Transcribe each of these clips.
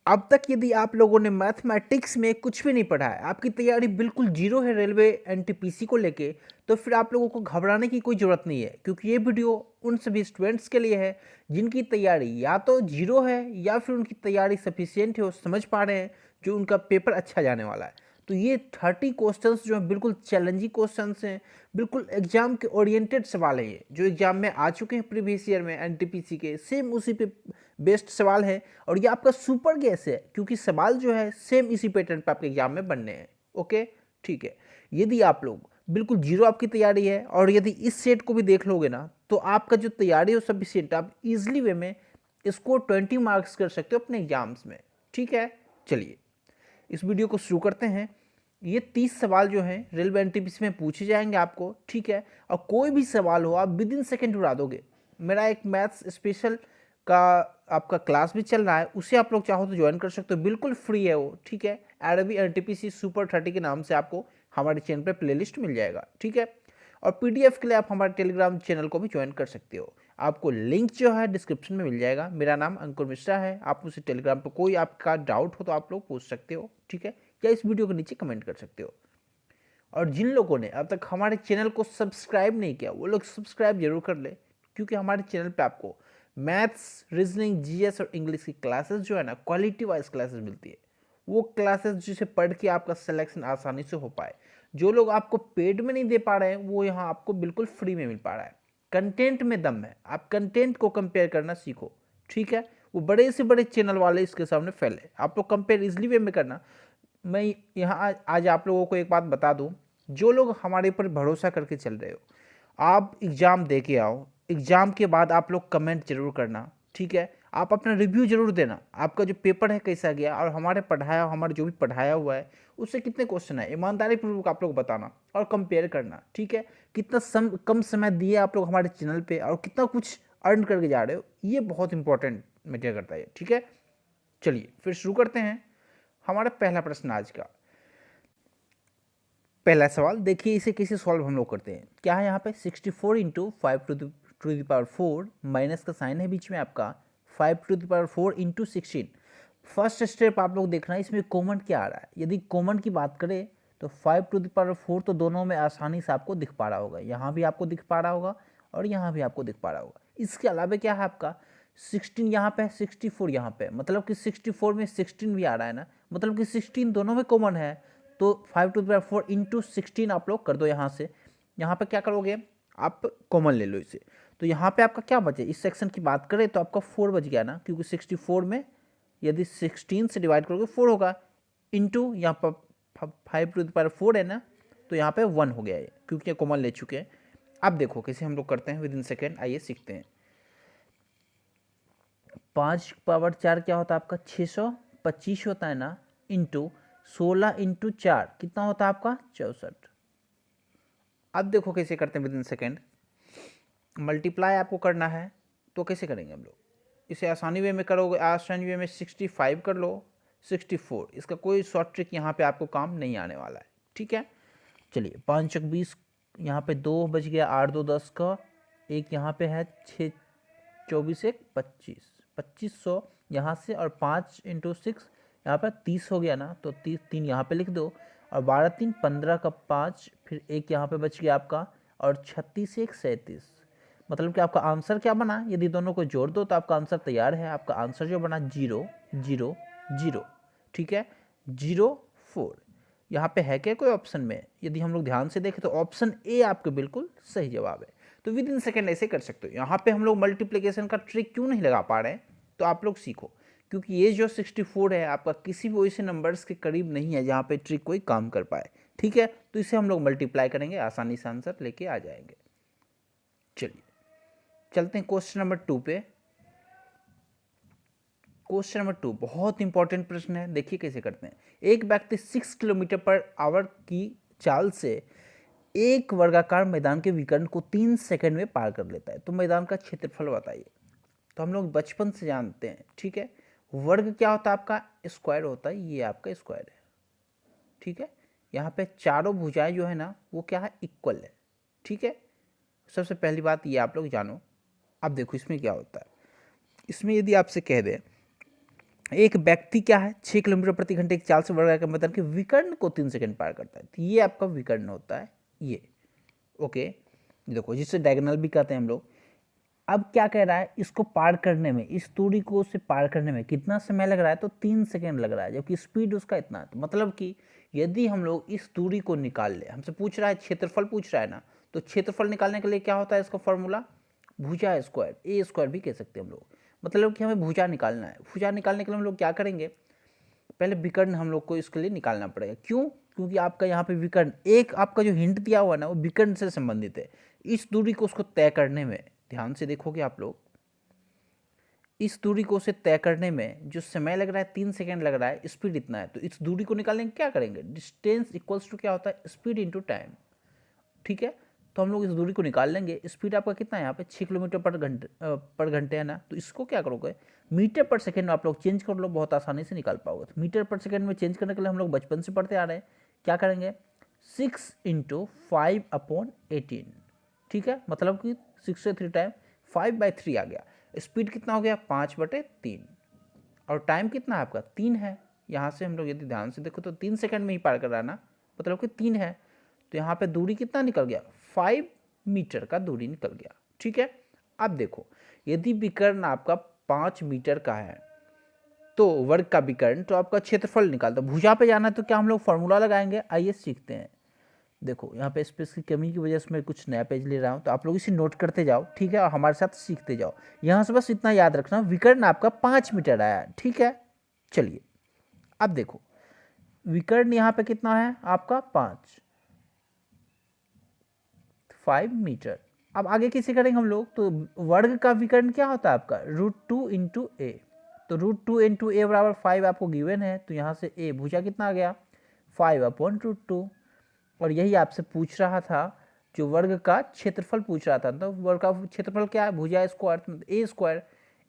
अब तक यदि आप लोगों ने मैथमेटिक्स में कुछ भी नहीं पढ़ा है, आपकी तैयारी बिल्कुल जीरो है रेलवे एनटीपीसी को लेके, तो फिर आप लोगों को घबराने की कोई ज़रूरत नहीं है, क्योंकि ये वीडियो उन सभी स्टूडेंट्स के लिए है जिनकी तैयारी या तो जीरो है या फिर उनकी तैयारी सफिशियंट है, वो समझ पा रहे हैं, जो उनका पेपर अच्छा जाने वाला है। तो ये 30 क्वेश्चंस जो हैं बिल्कुल चैलेंजिंग क्वेश्चंस हैं, बिल्कुल एग्जाम के ओरिएंटेड सवाल है, ये जो एग्जाम में आ चुके हैं प्रीवियस ईयर में एनटीपीसी के, सेम उसी पे बेस्ड सवाल है। और ये आपका सुपर गैस है, क्योंकि सवाल जो है सेम इसी पैटर्न पे आपके एग्जाम में बनने हैं। ओके, ठीक है। यदि आप लोग बिल्कुल जीरो आपकी तैयारी है और यदि इस सेट को भी देख लोगे ना, तो आपका जो तैयारी है वो सफिशियंट, आप इजिली वे में इसको 20 मार्क्स कर सकते हो अपने एग्जाम्स में। ठीक है, चलिए इस वीडियो को शुरू करते हैं। ये 30 सवाल जो हैं रेलवे एनटीपीसी में पूछे जाएंगे आपको, ठीक है। और कोई भी सवाल हो आप विद इन सेकेंड उड़ा दोगे। मेरा एक मैथ्स स्पेशल का आपका क्लास भी चल रहा है, उसे आप लोग चाहो तो ज्वाइन कर सकते हो, बिल्कुल फ्री है वो, ठीक है। एडबी एनटीपीसी सुपर 30 के नाम से आपको हमारे चैनल पे प्लेलिस्ट मिल जाएगा, ठीक है। और पीडीएफ के लिए आप हमारे टेलीग्राम चैनल को भी ज्वाइन कर सकते हो। आपको लिंक जो है डिस्क्रिप्शन में मिल जाएगा। मेरा नाम अंकुर मिश्रा है। आप मुझसे टेलीग्राम पर कोई आपका डाउट हो तो आप लोग पूछ सकते हो, ठीक है, या इस वीडियो के नीचे कमेंट कर सकते हो। और जिन लोगों ने अब तक हमारे चैनल को सब्सक्राइब नहीं किया, वो लोग सब्सक्राइब जरूर कर ले, क्योंकि हमारे चैनल पे आपको मैथ्स, रीजनिंग, जीएस और इंग्लिश की क्लासेस जो है ना, क्वालिटी वाइज क्लासेस मिलती है। वो क्लासेस जिसे पढ़ के आपका सिलेक्शन आसानी से हो पाए। जो लोग आपको पेड में नहीं दे पा रहे हैं, वो यहाँ आपको बिल्कुल फ्री में मिल पा रहा है। कंटेंट में दम है, आप कंटेंट को कंपेयर करना सीखो, ठीक है। वो बड़े से बड़े चैनल वाले इसके सामने फेल है, आप लोग कंपेयर इजली वे में करना। मैं यहाँ आज आप लोगों को एक बात बता दूं, जो लोग हमारे ऊपर भरोसा करके चल रहे हो, आप एग्ज़ाम दे के आओ, एग्ज़ाम के बाद आप लोग कमेंट जरूर करना, ठीक है। आप अपना रिव्यू जरूर देना, आपका जो पेपर है कैसा गया, और हमारे जो भी पढ़ाया हुआ है उससे कितने क्वेश्चन है, ईमानदारी पूर्वक आप लोग बताना और कंपेयर करना, ठीक है। कितना कम समय दिए आप लोग हमारे चैनल पे और कितना कुछ अर्न करके जा रहे हो, ये बहुत इंपॉर्टेंट मैटर करता है, ठीक है। चलिए फिर शुरू करते हैं हमारा पहला प्रश्न आज का। पहला सवाल देखिए, इसे कैसे सॉल्व हम लोग करते हैं। क्या है यहाँ पे 64 into 5 to the power 4, minus का साइन है बीच में आपका, 5 to the power 4 into 16। First step आप लोग देखना है इसमें कॉमन क्या आ रहा है। यदि कॉमन की बात करें तो 5 टू द पावर 4 तो दोनों में आसानी से आपको दिख पा रहा होगा, यहाँ भी आपको दिख पा रहा होगा और यहाँ भी आपको दिख पा रहा होगा। इसके अलावा क्या है आपका 16 यहाँ पे है, 64 यहाँ पे, मतलब कि 64 में 16 भी आ रहा है ना, मतलब कि 16 दोनों में कॉमन है। तो 5 टू द पावर 4 इंटू 16 आप लोग कर दो यहाँ से। यहाँ पे क्या करोगे, आप कॉमन ले लो इसे। तो यहाँ पे आपका क्या बचे, इस सेक्शन की बात करें तो आपका 4 बच गया ना, क्योंकि 64 में यदि 16 से डिवाइड करोगे 4 होगा, इंटू यहाँ पर 5 टू द पावर 4 है ना, तो यहाँ पे 1 हो गया है, क्योंकि ये कॉमन ले चुके हैं। अब देखो कैसे हम लोग करते हैं विद इन सेकेंड, आइए सीखते हैं। 5 पावर 4 क्या होता है आपका 625 होता है ना, इंटू 16 इंटू 4 कितना होता है आपका 64। अब देखो कैसे करते हैं विद इन सेकेंड। मल्टीप्लाई आपको करना है, तो कैसे करेंगे हम लोग, इसे आसानी वे में करोगे, आसानी वे में 65 कर लो, 64, इसका कोई शॉर्ट ट्रिक यहाँ पे आपको काम नहीं आने वाला है, ठीक है। चलिए 5 चक 20, यहाँ पे 2 बच गया, 8 2 10 का, एक यहाँ पे है 6 24 1 25, 2500 यहाँ से, और 5 इंटू 6 यहाँ पर 30 हो गया ना, तो 30 3 यहाँ पे लिख दो, और 12 3 15 का 5, फिर एक यहाँ पे बच गया आपका, और 36 1 37। मतलब कि आपका आंसर क्या बना, यदि दोनों को जोड़ दो तो आपका आंसर तैयार है। आपका आंसर जो बना 0 0 0, ठीक है, 0 4। यहाँ पे है क्या कोई ऑप्शन में, यदि हम लोग ध्यान से देखें तो ऑप्शन ए आपका बिल्कुल सही जवाब है। तो विद इन सेकेंड ऐसे कर सकते हो। यहाँ पे हम लोग मल्टीप्लिकेशन का ट्रिक क्यों नहीं लगा पा रहे हैं, तो आप लोग सीखो, क्योंकि ये जो 64 है आपका किसी भी वैसे नंबर्स के करीब नहीं है जहाँ पे ट्रिक कोई काम कर पाए, ठीक है। तो इसे हम लोग मल्टीप्लाई करेंगे, आसानी से आंसर लेके आ जाएंगे। चलिए चलते हैं क्वेश्चन नंबर 2 पे। क्वेश्चन नंबर 2 बहुत इंपॉर्टेंट प्रश्न है, देखिए कैसे करते हैं। एक व्यक्ति 6 किलोमीटर पर आवर की चाल से एक वर्गाकार मैदान के विकर्ण को 3 सेकंड में पार कर लेता है, तो मैदान का क्षेत्रफल बताइए। तो हम लोग बचपन से जानते हैं, ठीक है, वर्ग क्या होता है आपका स्क्वायर होता है, ये आपका स्क्वायर है, ठीक है। यहाँ पे चारों भुजाएं जो है ना वो क्या है, इक्वल है, ठीक है। सबसे पहली बात ये आप लोग जानो। अब देखो इसमें क्या होता है, इसमें यदि आपसे कह दें एक व्यक्ति क्या है 6 किलोमीटर प्रति घंटे की चाल से बढ़ का मतलब कि विकर्ण को 3 सेकंड पार करता है, तो ये आपका विकर्ण होता है ये। ओके, देखो जिससे डायगोनल भी कहते हैं हम लोग। अब क्या कह रहा है, इसको पार करने में, इस दूरी को उससे पार करने में कितना समय लग रहा है, तो 3 सेकंड लग रहा है, जबकि स्पीड उसका इतना है। तो मतलब कि यदि हम लोग इस दूरी को निकाल ले, हमसे पूछ रहा है क्षेत्रफल पूछ रहा है ना, तो क्षेत्रफल निकालने के लिए क्या होता है इसका फॉर्मूला, भुजा स्क्वायर, ए स्क्वायर भी कह सकते हैं हम लोग। मतलब कि हमें भुजा निकालना है। भुजा निकालने के लिए हम लोग क्या करेंगे, पहले विकर्ण हम लोग को इसके लिए निकालना पड़ेगा। क्यों, क्योंकि आपका यहाँ पे विकर्ण, एक आपका जो हिंट दिया हुआ है ना वो विकर्ण से संबंधित है। इस दूरी को उसको तय करने में, ध्यान से देखोगे आप लोग, इस दूरी को उसे तय करने में जो समय लग रहा है 3 सेकंड लग रहा है, स्पीड इतना है। तो इस दूरी को निकालने के क्या करेंगे, डिस्टेंस इक्वल्स टू क्या होता है, स्पीड इनटू टाइम। ठीक है, तो हम लोग इस दूरी को निकाल लेंगे। स्पीड आपका कितना है यहाँ पे 6 किलोमीटर पर घंटे है ना, तो इसको क्या करोगे, मीटर पर सेकंड में आप लोग चेंज कर लो, बहुत आसानी से निकाल पाओगे। तो मीटर पर सेकंड में चेंज करने के लिए हम लोग बचपन से पढ़ते आ रहे हैं, क्या करेंगे 6 × 5/18। ठीक है, मतलब कि 6 से 3 टाइम 5/3 आ गया। स्पीड कितना हो गया 5/3, और टाइम कितना है आपका 3 है। यहाँ से हम लोग यदि ध्यान से देखो तो 3 सेकंड में ही पार कर रहा है ना, मतलब कि 3 है। तो यहाँ पे दूरी कितना निकल गया, 5 मीटर का दूरी निकल गया। ठीक है, अब देखो यदि विकर्ण आपका 5 मीटर का है, तो वर्ग का विकर्ण, तो आपका क्षेत्रफल निकाल दो। भुजा पे जाना है तो क्या हम लोग फॉर्मूला लगाएंगे, आइए सीखते हैं। देखो यहाँ पे स्पेस की कमी की वजह से मैं कुछ नया पेज ले रहा हूँ, तो आप लोग इसे नोट करते जाओ, ठीक है, और हमारे साथ सीखते जाओ। यहाँ से बस इतना याद रखना, विकर्ण आपका 5 मीटर आया, ठीक है। चलिए अब देखो विकर्ण यहाँ पे कितना है आपका 5 मीटर। अब आगे कैसे करेंगे हम लोग, तो वर्ग का विकर्ण क्या होता है आपका √2 × a। तो √2 × a बराबर 5 आपको गिवन है, तो यहाँ से a भुजा कितना आ गया 5/√2। और यही आपसे पूछ रहा था, जो वर्ग का क्षेत्रफल पूछ रहा था, तो वर्ग का क्षेत्रफल क्या है, भुजा square, a square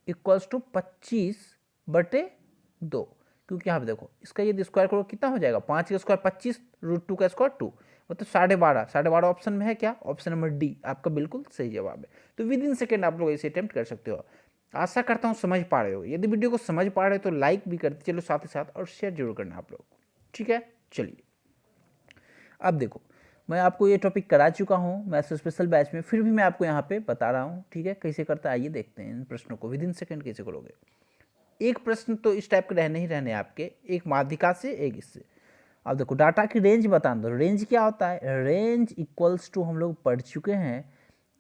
equals to 25/2। क्योंकि यहाँ पे देखो इसका यदि स्क्वायर करो कितना हो जाएगा, 5 का स्क्वायर 25, √2 का स्क्वायर 2, मतलब 12.5। 12.5 ऑप्शन में है क्या, ऑप्शन नंबर डी आपका बिल्कुल सही जवाब है। तो विद इन सेकेंड आप लोग इसे अटेम्प्ट कर सकते हो। आशा करता हूँ समझ पा रहे हो। यदि वीडियो को समझ पा रहे हो तो लाइक भी करते चलो साथ ही साथ, और शेयर जरूर करना आप लोग। ठीक है, चलिए अब देखो मैं आपको ये टॉपिक करा चुका हूँ मैं स्पेशल बैच में, फिर भी मैं आपको यहाँ पे बता रहा हूँ। ठीक है, कैसे करता है आइए देखते हैं इन प्रश्नों को, विद इन सेकेंड कैसे करोगे। एक प्रश्न तो इस टाइप के रहने ही रहने आपके, एक माध्यिका से एक इससे। अब देखो डाटा की रेंज बता दो, रेंज क्या होता है, रेंज इक्वल्स टू हम लोग पढ़ चुके हैं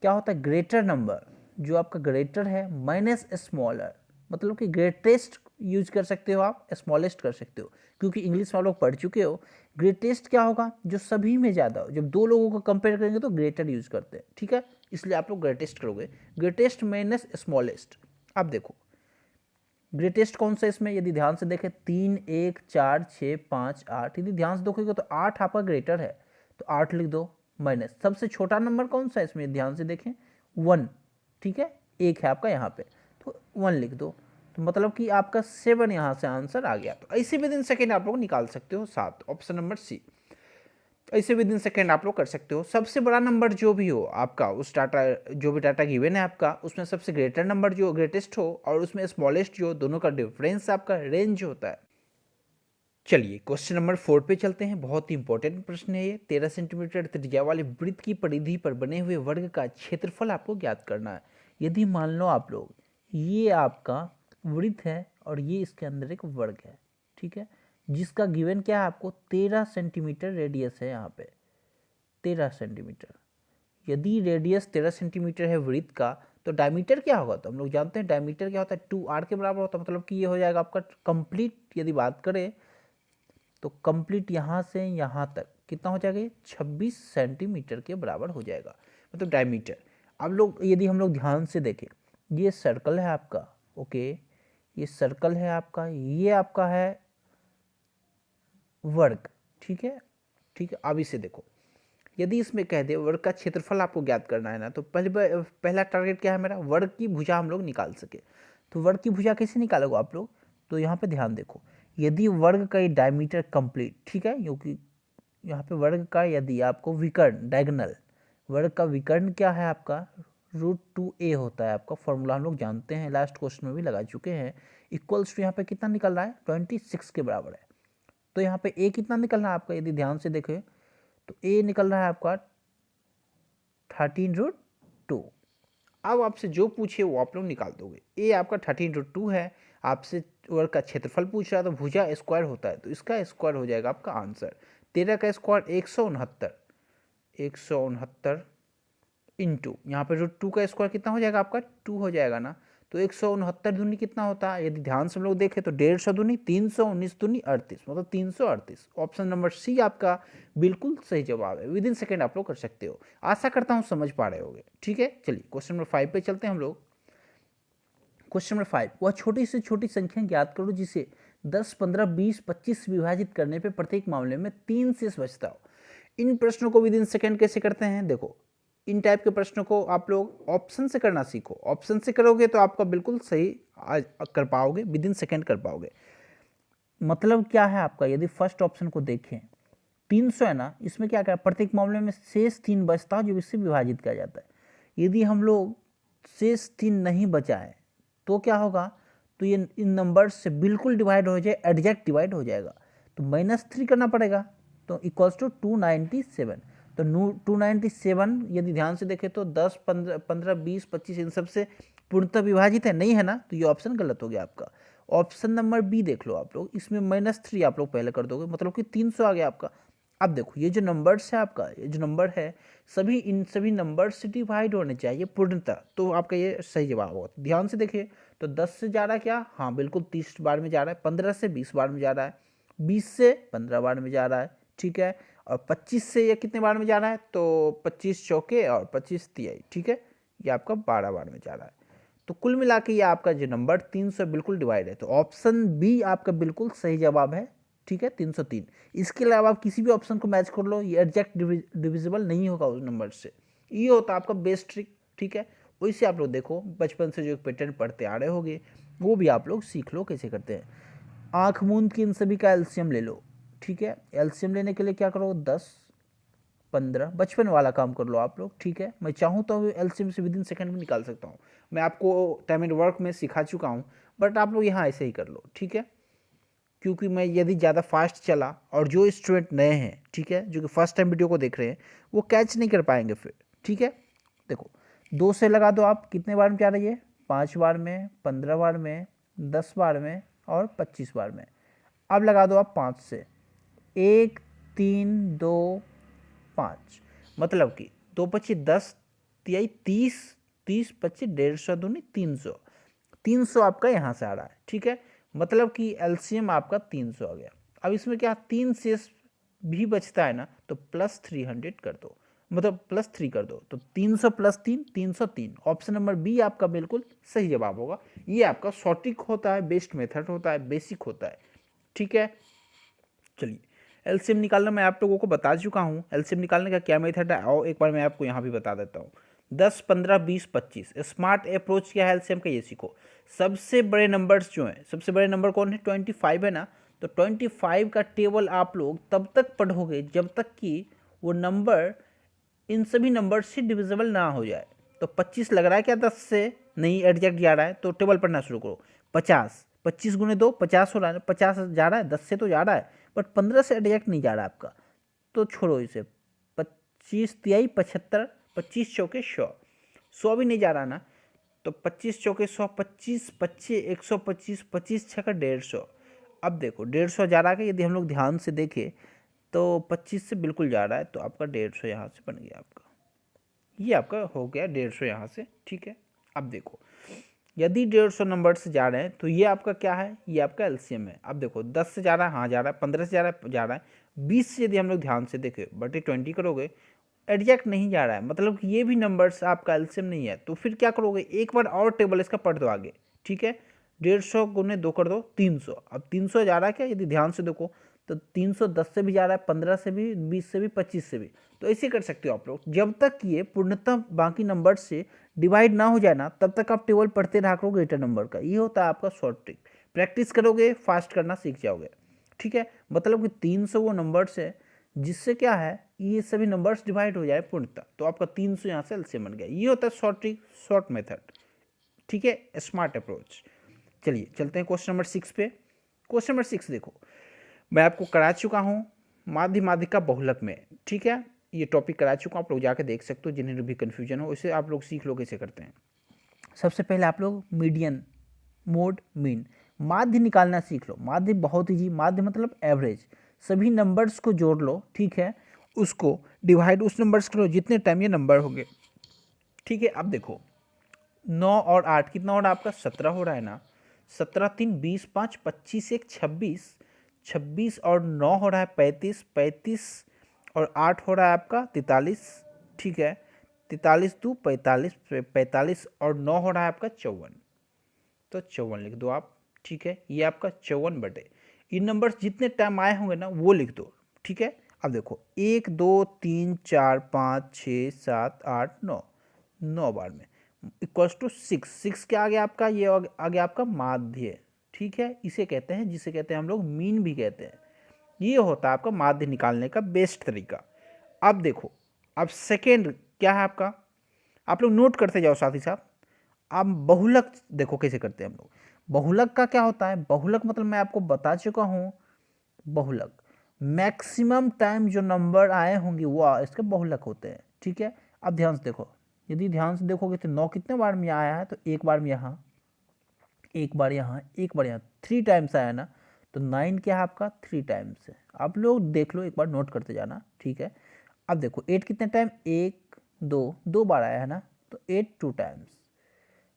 क्या होता है, ग्रेटर नंबर, जो आपका ग्रेटर है माइनस स्मॉलर, मतलब कि ग्रेटेस्ट यूज कर सकते हो आप, स्मॉलेस्ट कर सकते हो, क्योंकि इंग्लिश में आप लोग पढ़ चुके हो। ग्रेटेस्ट क्या होगा, जो सभी में ज़्यादा हो, जब दो लोगों को कंपेयर करेंगे तो ग्रेटर यूज करते हैं। ठीक है, इसलिए आप लोग ग्रेटेस्ट करोगे, ग्रेटेस्ट माइनस स्मॉलेस्ट। अब देखो ग्रेटेस्ट कौन सा इसमें, यदि ध्यान से देखें 3 1 4 6 5 8, यदि ध्यान से देखोगे तो 8 आपका ग्रेटर है, तो 8 लिख दो। माइनस सबसे छोटा नंबर कौन सा है इसमें, ध्यान से देखें 1। ठीक है, एक है आपका यहाँ पे, तो 1 लिख दो। तो मतलब कि आपका 7 यहाँ से आंसर आ गया। तो ऐसे विद इन सेकेंड आप लोग निकाल सकते हो 7, ऑप्शन नंबर सी। ऐसे विद इन सेकेंड आप लोग कर सकते हो। सबसे बड़ा नंबर जो भी हो आपका, उस डाटा, जो भी डाटा गिवन है आपका, उसमें सबसे ग्रेटर नंबर जो ग्रेटेस्ट हो, और उसमें स्मॉलेस्ट जो, दोनों का डिफरेंस आपका रेंज होता है। चलिए क्वेश्चन नंबर 4 पे चलते हैं। बहुत ही इंपॉर्टेंट प्रश्न है ये। 13 सेंटीमीटर त्रिज्या वाले वृत्त की परिधि पर बने हुए वर्ग का क्षेत्रफल आपको ज्ञात करना है। यदि मान लो आप लोग ये आपका वृत्त है और ये इसके अंदर एक वर्ग है, ठीक है, जिसका गिवन क्या है आपको 13 सेंटीमीटर रेडियस है, यहाँ पे 13 सेंटीमीटर। यदि रेडियस 13 सेंटीमीटर है वृत्त का, तो डायमीटर क्या होगा, तो हम लोग जानते हैं डायमीटर क्या होता है 2r के बराबर होता है। मतलब कि ये हो जाएगा आपका कंप्लीट, यदि बात करें तो कंप्लीट यहाँ से यहाँ तक कितना हो जाएगा, 26 सेंटीमीटर के बराबर हो जाएगा, मतलब डायमीटर। अब लोग यदि हम लोग ध्यान से देखें, ये सर्कल है आपका, ओके, ये सर्कल है आपका, ये आपका है वर्ग। ठीक है, ठीक है, अब इसे देखो, यदि इसमें कह दे वर्ग का क्षेत्रफल आपको ज्ञात करना है ना, तो पहला टारगेट क्या है मेरा, वर्ग की भुजा हम लोग निकाल सके। तो वर्ग की भुजा कैसे निकालोगे आप लोग, तो यहाँ पे ध्यान देखो, यदि वर्ग का ये डायमीटर कंप्लीट, ठीक है, क्योंकि यहाँ पे वर्ग का यदि आपको विकर्ण डायगोनल, वर्ग का विकर्ण क्या है आपका √2a होता है आपका, फॉर्मूला हम लोग जानते हैं, लास्ट क्वेश्चन में भी लगा चुके हैं। इक्वल्स टू यहाँ पे कितना निकल रहा है 26 के बराबर है। तो यहाँ पे ए कितना निकल रहा है आपका, यदि ध्यान से देखें तो ए निकल रहा है आपका 13√2। अब आपसे जो पूछे वो आप लोग निकाल दोगे। ए आपका 13√2 है, आपसे वर्ग का क्षेत्रफल पूछ रहा है तो भुजा स्क्वायर होता है तो इसका स्क्वायर हो जाएगा आपका आंसर। 13 का स्क्वायर 169 इंटू यहाँ पे √2 का स्क्वायर कितना हो जाएगा आपका 2 हो जाएगा ना। तो 169 दूनी कितना होता है, यदि ध्यान से हम लोग देखें तो 150 दूनी 319 दूनी 38, मतलब 338। ऑप्शन नंबर सी आपका बिल्कुल सही जवाब है। विद इन सेकेंड आप लोग कर सकते हो। आशा करता हूँ समझ पा रहे होगे। ठीक है, चलिए क्वेश्चन नंबर 5 पे चलते हैं हम लोग। क्वेश्चन नंबर 5, वह छोटी से छोटी संख्या ज्ञात करो जिसे 10, 15, 20, 25 विभाजित करने पे प्रत्येक मामले में 3 शेष बचता हो। इन प्रश्नों को विद इन सेकेंड कैसे करते हैं, देखो इन टाइप के प्रश्नों को आप लोग ऑप्शन से करना सीखो। ऑप्शन से करोगे तो आपका बिल्कुल सही कर पाओगे, विद इन सेकेंड कर पाओगे। मतलब क्या है आपका, यदि फर्स्ट ऑप्शन को देखें 300 है ना, इसमें क्या क्या प्रत्येक मामले में शेष 3 बचता है जो इससे विभाजित किया जाता है। यदि हम लोग शेष 3 नहीं बचाए तो क्या होगा, तो ये इन नंबर्स से बिल्कुल डिवाइड हो जाए, एग्जैक्ट डिवाइड हो जाएगा। तो -3 करना पड़ेगा तो इक्वल्स टू 297। तो 297 यदि ध्यान से देखें तो 10, 15, 20, 25 इन सब से पूर्णतः विभाजित है, नहीं है ना, तो ये ऑप्शन गलत हो गया आपका। ऑप्शन नंबर बी देख लो आप लोग, इसमें -3 आप लोग पहले कर दोगे, मतलब कि 300 आ गया आपका। अब देखो ये जो नंबर्स है आपका, ये जो नंबर है सभी इन सभी नंबर से डिवाइड होने चाहिए पूर्णतः, तो आपका ये सही जवाब होगा। ध्यान से देखिए तो 10 से जा रहा है क्या, हाँ बिल्कुल 30 बार में जा रहा है, 15 से 20 बार में जा रहा है, 20 से 15 बार में जा रहा है, ठीक है। और 25 से ये कितने बार में जा रहा है, तो 25 चौके और 25 तिहाई, ठीक है, ये आपका 12 बार में जा रहा है। तो कुल मिला के ये आपका जो नंबर 300 बिल्कुल डिवाइड है, तो ऑप्शन बी आपका बिल्कुल सही जवाब है, ठीक है 303। इसके अलावा आप किसी भी ऑप्शन को मैच कर लो, ये एग्जैक्ट डिविजिबल नहीं होगा उस नंबर से, ये होता है आपका बेस्ट ट्रिक, ठीक है। वैसे आप लोग देखो बचपन से जो एक पैटर्न पढ़ते आ रहे होंगे वो भी आप लोग सीख लो कैसे करते हैं। आँख मूंद के इन सभी का एलसीएम ले लो, ठीक है। एलसीएम लेने के लिए क्या करो, 10, 15 बचपन वाला काम कर लो आप लोग, ठीक है। मैं चाहूँ तो एलसीएम से विद इन सेकंड में निकाल सकता हूँ, मैं आपको टाइम एंड वर्क में सिखा चुका हूँ, बट आप लोग यहाँ ऐसे ही कर लो, ठीक है। क्योंकि मैं यदि ज़्यादा फास्ट चला और जो स्टूडेंट नए हैं, ठीक है, जो कि फर्स्ट टाइम वीडियो को देख रहे हैं, वो कैच नहीं कर पाएंगे फिर, ठीक है। देखो 2 से लगा दो आप, कितने बार में जा रही है, 5 बार में, 15 बार में, 10 बार में और 25 बार में। अब लगा दो आप 5 से, 1, 3, 2, 5, मतलब कि 2 25 10 तिहाई 30, 30 25 150 दूनी 300, 300 आपका यहाँ से आ रहा है, ठीक है। मतलब कि एलसीएम आपका 300 आ गया। अब इसमें क्या 3 शेष भी बचता है ना, तो +300 कर दो, मतलब +3 कर दो, तो 300 + 3 303। ऑप्शन नंबर बी आपका बिल्कुल सही जवाब होगा। ये आपका सॉर्टिक होता है, बेस्ट मेथड होता है, बेसिक होता है, ठीक है। चलिए एलसीएम निकालना मैं आप लोगों को बता चुका हूँ, एलसीएम निकालने का क्या मेथड है और एक बार मैं आपको यहाँ भी बता देता हूँ। 10, 15, 20, 25 स्मार्ट अप्रोच क्या है एलसीएम का, ये सीखो। सबसे बड़े नंबर्स जो हैं, सबसे बड़े नंबर कौन है, 25 है ना, तो 25 का टेबल आप लोग तब तक पढ़ोगे जब तक कि वो नंबर इन सभी नंबर से डिविजिबल ना हो जाए। तो 25 लग रहा है क्या 10 से, नहीं एडजैक्ट जा रहा है, तो टेबल पढ़ना शुरू करो। 50, 25 गुने 2 50 हो रहा है, 50 जा रहा है, 10 से तो जा रहा है, बट 15 से एडजैक्ट नहीं जा रहा है आपका, तो छोड़ो इसे। 25 तिहाई 75, 25 चौके 100, 100 भी नहीं जा रहा ना, तो 25 चौके 100, 25 25 125, 25 छक्का 150। अब देखो 150 जा रहा है, यदि हम लोग ध्यान से देखें तो 25 से बिल्कुल जा रहा है, तो आपका 150 यहाँ से बन गया आपका, ये आपका हो गया 150 यहाँ से, ठीक है। अब देखो यदि 150 नंबर से जा रहे हैं तो ये आपका क्या है, ये आपका एलसीएम है। अब देखो 10 से जा रहा है, हाँ जा रहा है, 15 से जा रहा है, 20 से यदि हम लोग ध्यान से देखें बटे 20 करोगे, एडजैक्ट नहीं जा रहा है, मतलब कि ये भी नंबर्स आपका एलसीएम नहीं है। तो फिर क्या करोगे, एक बार और टेबल इसका पढ़ दो आगे, ठीक है। 150 गुने 2 कर दो 300। अब 300 जा रहा है क्या, यदि ध्यान से देखो तो 300 10 से भी जा रहा है, 15 से भी, 20 से भी, 25 से भी। तो ऐसे कर सकते हो आप लोग, जब तक ये पूर्णतः बाकी नंबर से डिवाइड ना हो जाए ना, तब तक आप टेबल पढ़ते रहा करो ग्रेटर नंबर का। ये होता है आपका शॉर्ट ट्रिक। प्रैक्टिस करोगे फास्ट करना सीख जाओगे, ठीक है। मतलब कि 300 वो नंबर्स है जिससे क्या है, ये सभी नंबर्स डिवाइड हो जाए पूर्णतः, तो आपका 300 यहाँ से एलसीएम बन गया। ये होता है शॉर्ट ट्रिक, शॉर्ट मेथड, ठीक है, स्मार्ट अप्रोच। चलिए चलते हैं क्वेश्चन नंबर 6 पे। क्वेश्चन नंबर 6 देखो, मैं आपको करा चुका हूँ माध्य माध्यिका बहुलक में, ठीक है। ये टॉपिक करा चुका हूँ, आप लोग जाके देख सकते हो, जिन्हें भी कन्फ्यूजन हो इसे आप लोग सीख लो कैसे करते हैं। सबसे पहले आप लोग मीडियन, मोड, मीन, माध्य निकालना सीख लो। माध्य बहुत ईजी, माध्य मतलब एवरेज। सभी नंबर्स को जोड़ लो, ठीक है, उसको डिवाइड उस नंबर्स करो जितने टाइम ये नंबर होंगे, ठीक है। अब देखो 9 और 8 कितना हो रहा है आपका, 17 हो रहा है ना। 17 3 20 5 25 1 26, 26 और 9 हो रहा है 35, 35 और 8 हो रहा है आपका 43, ठीक है। 43 2 45, 45 और 9 हो रहा है आपका 54, तो 54 लिख दो आप, ठीक है। ये आपका 54 बटे इन नंबर्स जितने टाइम आए होंगे ना वो लिख दो, ठीक है। अब देखो 1 2 3 4 5 6 7 8 9, 9 बार में इक्वल्स टू 6, 6 के आगे आपका ये आगे आपका माध्य, ठीक है। इसे कहते हैं, जिसे कहते हैं हम लोग मीन भी कहते हैं। ये होता है आपका माध्य निकालने का बेस्ट तरीका। अब देखो, अब सेकेंड क्या है आपका, आप लोग नोट करते जाओ साथ ही साथ। अब बहुलक देखो कैसे करते हैं हम लोग। बहुलक का क्या होता है, बहुलक मतलब मैं आपको बता चुका हूँ। बहुलक मैक्सिमम टाइम जो नंबर आए होंगे वो इसके बहुलक होते हैं, ठीक है। अब ध्यान से देखो, यदि ध्यान से देखोगे तो 9 कितने बार में आया है, तो एक बार में यहाँ, एक बार यहाँ, एक बार यहाँ, 3 टाइम्स आया ना। तो 9 क्या है आपका, 3 टाइम्स है। आप लोग देख लो, एक बार नोट करते जाना, ठीक है। अब देखो 8 कितने टाइम, 1 2, 2 बार आया है ना, तो 8 2 टाइम्स।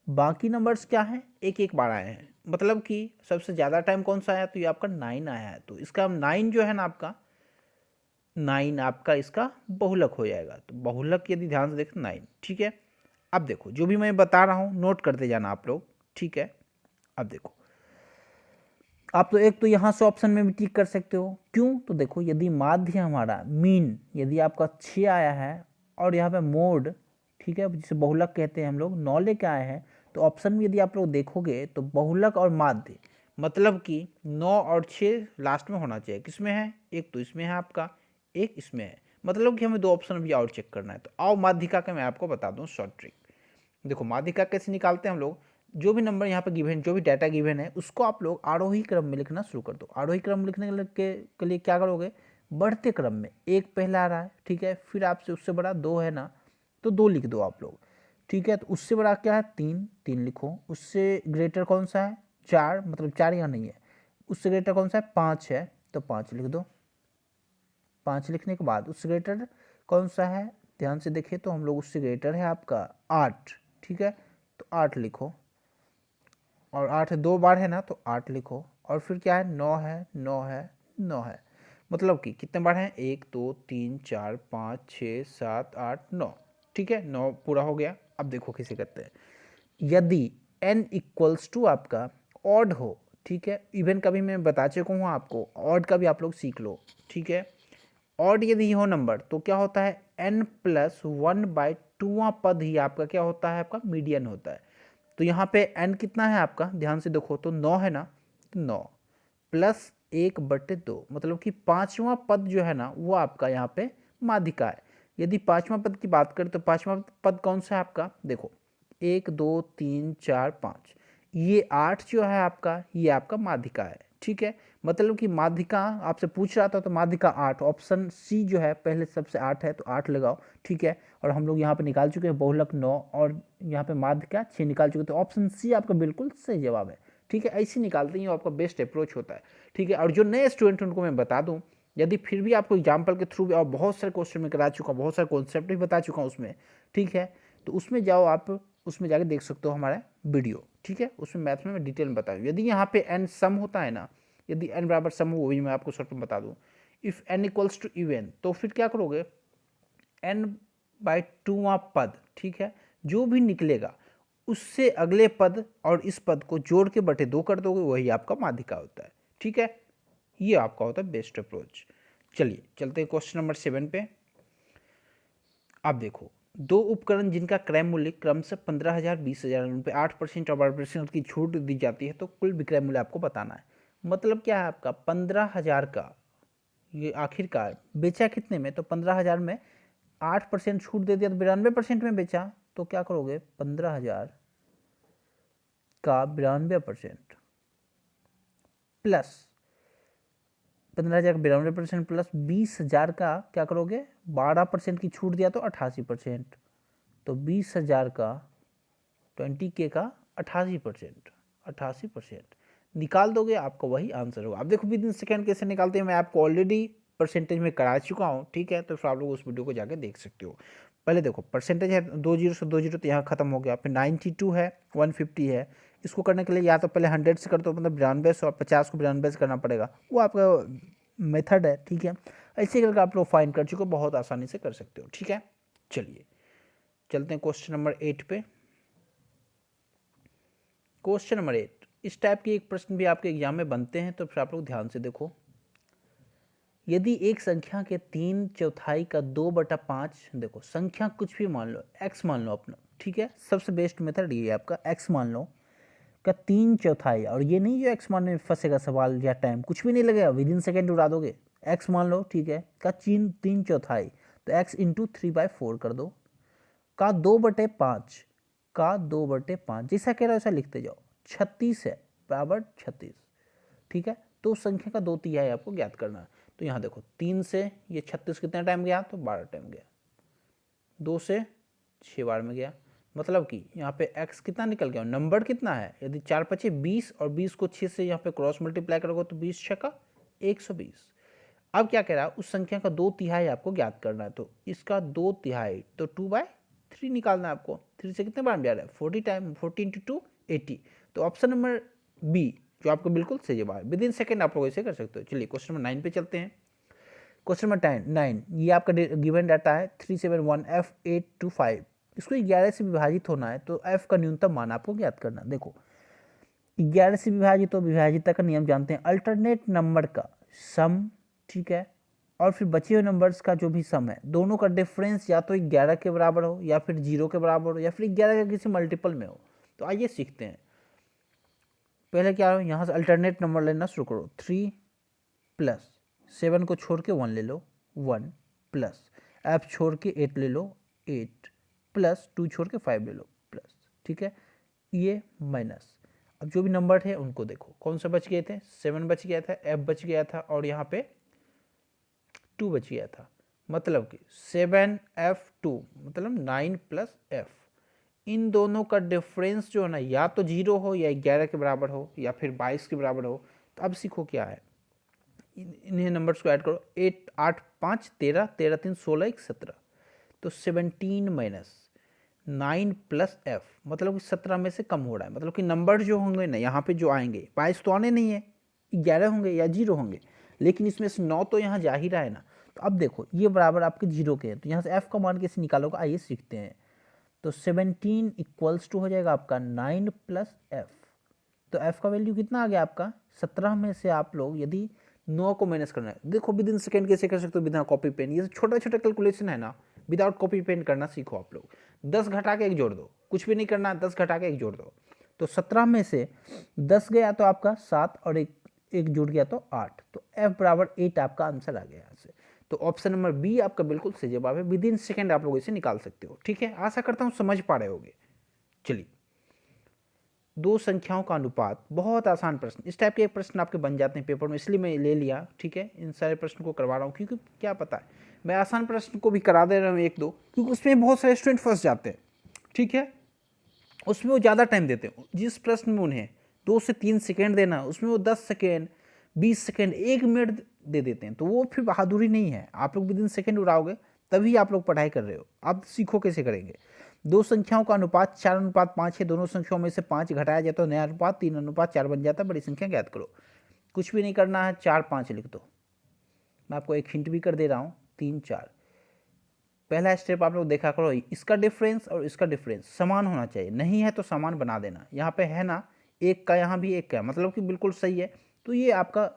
बाकी नंबर्स क्या हैं, एक एक बार आए हैं। मतलब कि सबसे ज़्यादा टाइम कौन सा आया, तो ये आपका 9 आया है। तो इसका 9 जो है ना आपका, 9 आपका इसका बहुलक हो जाएगा। तो बहुलक यदि ध्यान से देखें 9, ठीक है। अब देखो जो भी मैं बता रहा हूँ नोट करते जाना आप लोग, ठीक है। अब देखो आप तो एक तो यहाँ से ऑप्शन में भी टिक कर सकते हो, क्यों, तो देखो यदि माध्य हमारा मीन यदि आपका 6 आया है और यहाँ पे मोड, ठीक है, जिसे बहुलक कहते हैं हम लोग, 9 लेके आए हैं, तो ऑप्शन में यदि आप लोग देखोगे तो बहुलक और माध्य मतलब कि 9 और 6 लास्ट में होना चाहिए। किसमें है, एक तो इसमें है आपका, एक इसमें है। मतलब कि हमें 2 ऑप्शन भी और चेक करना है। तो आओ माध्यिका का मैं आपको बता दूँ शॉर्ट ट्रिक। देखो माध्यिका कैसे निकालते हैं हम लोग, जो भी नंबर यहाँ पे गिवन, जो भी डाटा गिवन है उसको आप लोग आरोही क्रम में लिखना शुरू कर दो। आरोही क्रम में लिखने के लिए क्या करोगे, बढ़ते क्रम में एक पहला आ रहा है, ठीक है, फिर आपसे उससे बड़ा 2 है ना, तो 2 लिख दो आप लोग, ठीक है। तो उससे बड़ा क्या है, 3, 3 लिखो। उससे ग्रेटर कौन सा है, 4, मतलब 4 यहाँ नहीं है। उससे ग्रेटर कौन सा है, 5 है, तो 5 लिख दो। 5 लिखने के बाद उससे ग्रेटर कौन सा है, ध्यान से देखिए तो हम लोग, उससे ग्रेटर है आपका 8, ठीक है, तो 8 लिखो। और 8 2 बार है ना, तो 8 लिखो। और फिर क्या है, 9 है, 9 है, 9 है। मतलब कि कितने बार हैं, 1 2 3 4 5 6 7 8 9, ठीक है, 9 पूरा हो गया। अब देखो कैसे करते हैं। यदि n इक्वल्स टू आपका ऑड हो, ठीक है, इवन कभी मैं बता चुका हूँ आपको, ऑड का भी आप लोग सीख लो, ठीक है। ऑड यदि हो नंबर तो क्या होता है, n प्लस 1/2वां पद ही आपका क्या होता है, आपका मीडियन होता है। तो यहाँ पे n कितना है आपका, ध्यान से देखो तो 9 है ना, तो 9 प्लस 1/2, मतलब कि 5वां पद जो है ना वो आपका यहाँ पे माध्यिका है। यदि 5वां पद की बात करें तो 5वां पद कौन सा है आपका, देखो 1 2 3 4 5, ये 8 जो है आपका, ये आपका माध्यिका है, ठीक है। मतलब कि माध्यिका आपसे पूछ रहा था तो माध्यिका 8, ऑप्शन सी जो है पहले सबसे 8 है, तो 8 लगाओ, ठीक है। और हम लोग यहाँ पे निकाल चुके हैं बहुलक 9 और यहाँ पे माध्यिका 6 निकाल चुके, तो ऑप्शन सी आपका बिल्कुल सही जवाब है, ठीक है। ऐसे निकालते ही आपका बेस्ट अप्रोच होता है, ठीक है। और जो नए स्टूडेंट उनको मैं बता दूँ, यदि फिर भी आपको एग्जाम्पल के थ्रू और बहुत सारे क्वेश्चन में करा चुका हूँ, बहुत सारे कॉन्सेप्ट भी बता चुका हूँ उसमें, ठीक है। तो उसमें जाओ आप, उसमें जाके देख सकते हो हमारा वीडियो, ठीक है। उसमें मैथ्स में मैं डिटेल में बताऊँ। यदि यहाँ पे n सम होता है ना, यदि n बराबर सम हो, वो भी मैं आपको शॉर्ट में बता दूँ। If n equals to even, तो फिर क्या करोगे, n/2वां पद, ठीक है, जो भी निकलेगा उससे अगले पद और इस पद को जोड़ के बटे 2 कर दोगे, वही आपका माध्यिका होता है, ठीक है। ये आपका होता है बेस्ट अप्रोच। चलिए चलते हैं क्वेश्चन नंबर 7 पे। अब देखो, 2 उपकरण जिनका क्रय मूल्य क्रम से 15,000 20,000 उन पे 8% और 12% की छूट दी जाती है, तो कुल विक्रय मूल्य आपको बताना है। मतलब क्या है आपका, 15,000 का ये आखिरकार बेचा कितने में, तो 15,000 में 8% छूट दे दिया तो 92% में बेचा। तो क्या करोगे, 15,000 का 92% प्लस 15,000 का 92% प्लस 20,000 का क्या करोगे, 12% की छूट दिया तो 88%, तो 20,000 का 20K का 88% निकाल दोगे, आपका वही आंसर होगा। आप देखो विद इन सेकेंड कैसे निकालते हैं, मैं आपको ऑलरेडी परसेंटेज में करा चुका हूँ, ठीक है, तो फिर आप लोग उस वीडियो को जाकर देख सकते हो। पहले देखो परसेंटेज है 2 0 से 2 0 तो यहाँ खत्म हो गया, फिर 92 है, 150 है। इसको करने के लिए या तो पहले 100 से कर दो, मतलब 92 और 50 को 92 से करना पड़ेगा, वो आपका मेथड है, ठीक है। ऐसे करके आप लोग फाइंड कर चुके हो, बहुत आसानी से कर सकते हो, ठीक है। चलिए चलते हैं क्वेश्चन नंबर 8 पे। क्वेश्चन नंबर 8, इस टाइप के एक प्रश्न भी आपके एग्जाम में बनते हैं, तो फिर आप लोग ध्यान से देखो। यदि एक संख्या के 3/4 का 2/5, देखो संख्या कुछ भी मान लो, x मान लो अपना, ठीक है, सबसे बेस्ट मेथड ये है आपका, x मान लो का 3/4, और ये नहीं जो x मानने में फंसेगा सवाल या टाइम कुछ भी नहीं लगेगा, विद इन सेकेंड उड़ा दोगे। x मान लो, ठीक है, का 3/4 तो x इंटू 3/4 कर दो, का 2/5 का 2/5 जैसा कह रहा है वैसा लिखते जाओ, 36 है बराबर 36, ठीक है। तो उस संख्या का 2/3 आपको ज्ञात करना है। तो यहाँ देखो 3 से ये 36 कितना टाइम गया, तो 12 टाइम गया, 2 से 6 बार में गया, मतलब कि यहाँ पे x कितना निकल गया, नंबर कितना है, यदि 4 5 20 और 20 को 6 से यहाँ पे क्रॉस मल्टीप्लाई करोगे तो 20 6 का 120। अब क्या कह रहा है, उस संख्या का 2/3 आपको ज्ञात करना है, तो इसका 2/3 तो 2/3 निकालना है आपको। 3 से कितने बार में जा रहा है, 40 टाइम, 40 इंटू 2 80। तो ऑप्शन नंबर बी जो आपको बिल्कुल सही जवाब है, विद इन सेकेंड आप लोग ऐसे कर सकते हो। चलिए क्वेश्चन नंबर 9 पे चलते हैं। क्वेश्चन नंबर 9, ये आपका गिवन डाटा है 371F825, इसको 11 से विभाजित होना है, तो f का न्यूनतम मान आपको ज्ञात करना। देखो 11 से विभाजित, तो विभाजिता का नियम जानते हैं, अल्टरनेट नंबर का सम, ठीक है, और फिर बचे हुए नंबर्स का जो भी सम है, दोनों का डिफरेंस या तो 11 के बराबर हो, या फिर 0 के बराबर हो, या फिर 11 के किसी मल्टीपल में हो। तो आइए सीखते हैं। पहले क्या हो, यहाँ से अल्टरनेट नंबर लेना शुरू करो, 3 प्लस 7 को छोड़ के 1 ले लो, 1 प्लस f छोड़ के 8 ले लो, 8 प्लस 2 छोड़ के 5 ले लो, प्लस, ठीक है, ये माइनस। अब जो भी नंबर थे उनको देखो, कौन सा बच गए थे, 7 बच गया था, f बच गया था, और यहाँ पे 2 बच गया था, मतलब कि 7f2 मतलब 9 प्लस f। इन दोनों का डिफरेंस जो है ना, या तो 0 हो, या 11 के बराबर हो, या फिर 22 के बराबर हो। तो अब सीखो क्या है, इन्हें नंबर्स को ऐड करो, 8 8 5 13 13 3 16 1 17, तो 17 माइनस 9 प्लस f, मतलब कि 17 में से कम हो रहा है, मतलब कि नंबर जो होंगे ना यहाँ पे जो आएंगे, 22 तो आने नहीं है, 11 होंगे या 0 होंगे, लेकिन इसमें से 9 तो यहाँ जा ही रहा है ना। तो अब देखो ये बराबर आपके 0 के हैं, तो यहाँ से f का मान कैसे निकालोगे, आइए सीखते हैं। तो 17 इक्वल्स टू हो जाएगा आपका 9 प्लस f, तो f का वैल्यू कितना आ गया आपका 17 में से आप लोग यदि 9 को माइनस करना है, देखो विद इन सेकेंड कैसे कर सकते हो, बिना कॉपी पेन, ये छोटा छोटा कैलकुलेशन है ना, विदाउट कॉपी पेन करना सीखो आप लोग। 10 घटा के 1 जोड़ दो, कुछ भी नहीं करना, 10 घटा के 1 जोड़ दो, तो 17 में से 10 गया तो आपका 7 और एक जुड़ गया तो 8, तो f बराबर 8 आपका आंसर आ गया यहाँ से। तो ऑप्शन नंबर बी आपका बिल्कुल सही जवाब है, विद इन सेकेंड आप लोग इसे निकाल सकते हो, ठीक है। आशा करता हूँ समझ पा रहे होगे। चलिए, दो संख्याओं का अनुपात, बहुत आसान प्रश्न, इस टाइप के एक प्रश्न आपके बन जाते हैं पेपर में, इसलिए मैं ले लिया, ठीक है, इन सारे प्रश्न को करवा रहा हूँ, क्योंकि क्या पता है मैं आसान प्रश्न को भी करा दे रहा हूँ 1 2, क्योंकि उसमें बहुत सारे स्टूडेंट फंस जाते हैं, ठीक है, उसमें वो ज़्यादा टाइम देते हैं, जिस प्रश्न में उन्हें 2 से 3 सेकेंड देना, उसमें वो 10 सेकेंड 20 सेकेंड 1 मिनट दे देते हैं, तो वो फिर बहादुरी नहीं है। आप लोग विद इन सेकेंड उड़ाओगे तभी आप लोग पढ़ाई कर रहे हो। आप सीखो कैसे करेंगे। दो संख्याओं का अनुपात 4:5 है, दोनों संख्याओं में से 5 घटाया जाए तो नया अनुपात 3:4 बन जाता है, बड़ी संख्या ज्ञात करो। कुछ भी नहीं करना है, 4 5 लिख दो। मैं आपको एक हिंट भी कर दे रहा हूँ, 3 4। पहला स्टेप आप लोग देखा करो, इसका डिफरेंस और इसका डिफरेंस समान होना चाहिए, नहीं है तो समान बना देना। यहाँ पे है ना, एक का यहाँ भी एक का है, मतलब कि बिल्कुल सही है। तो ये आपका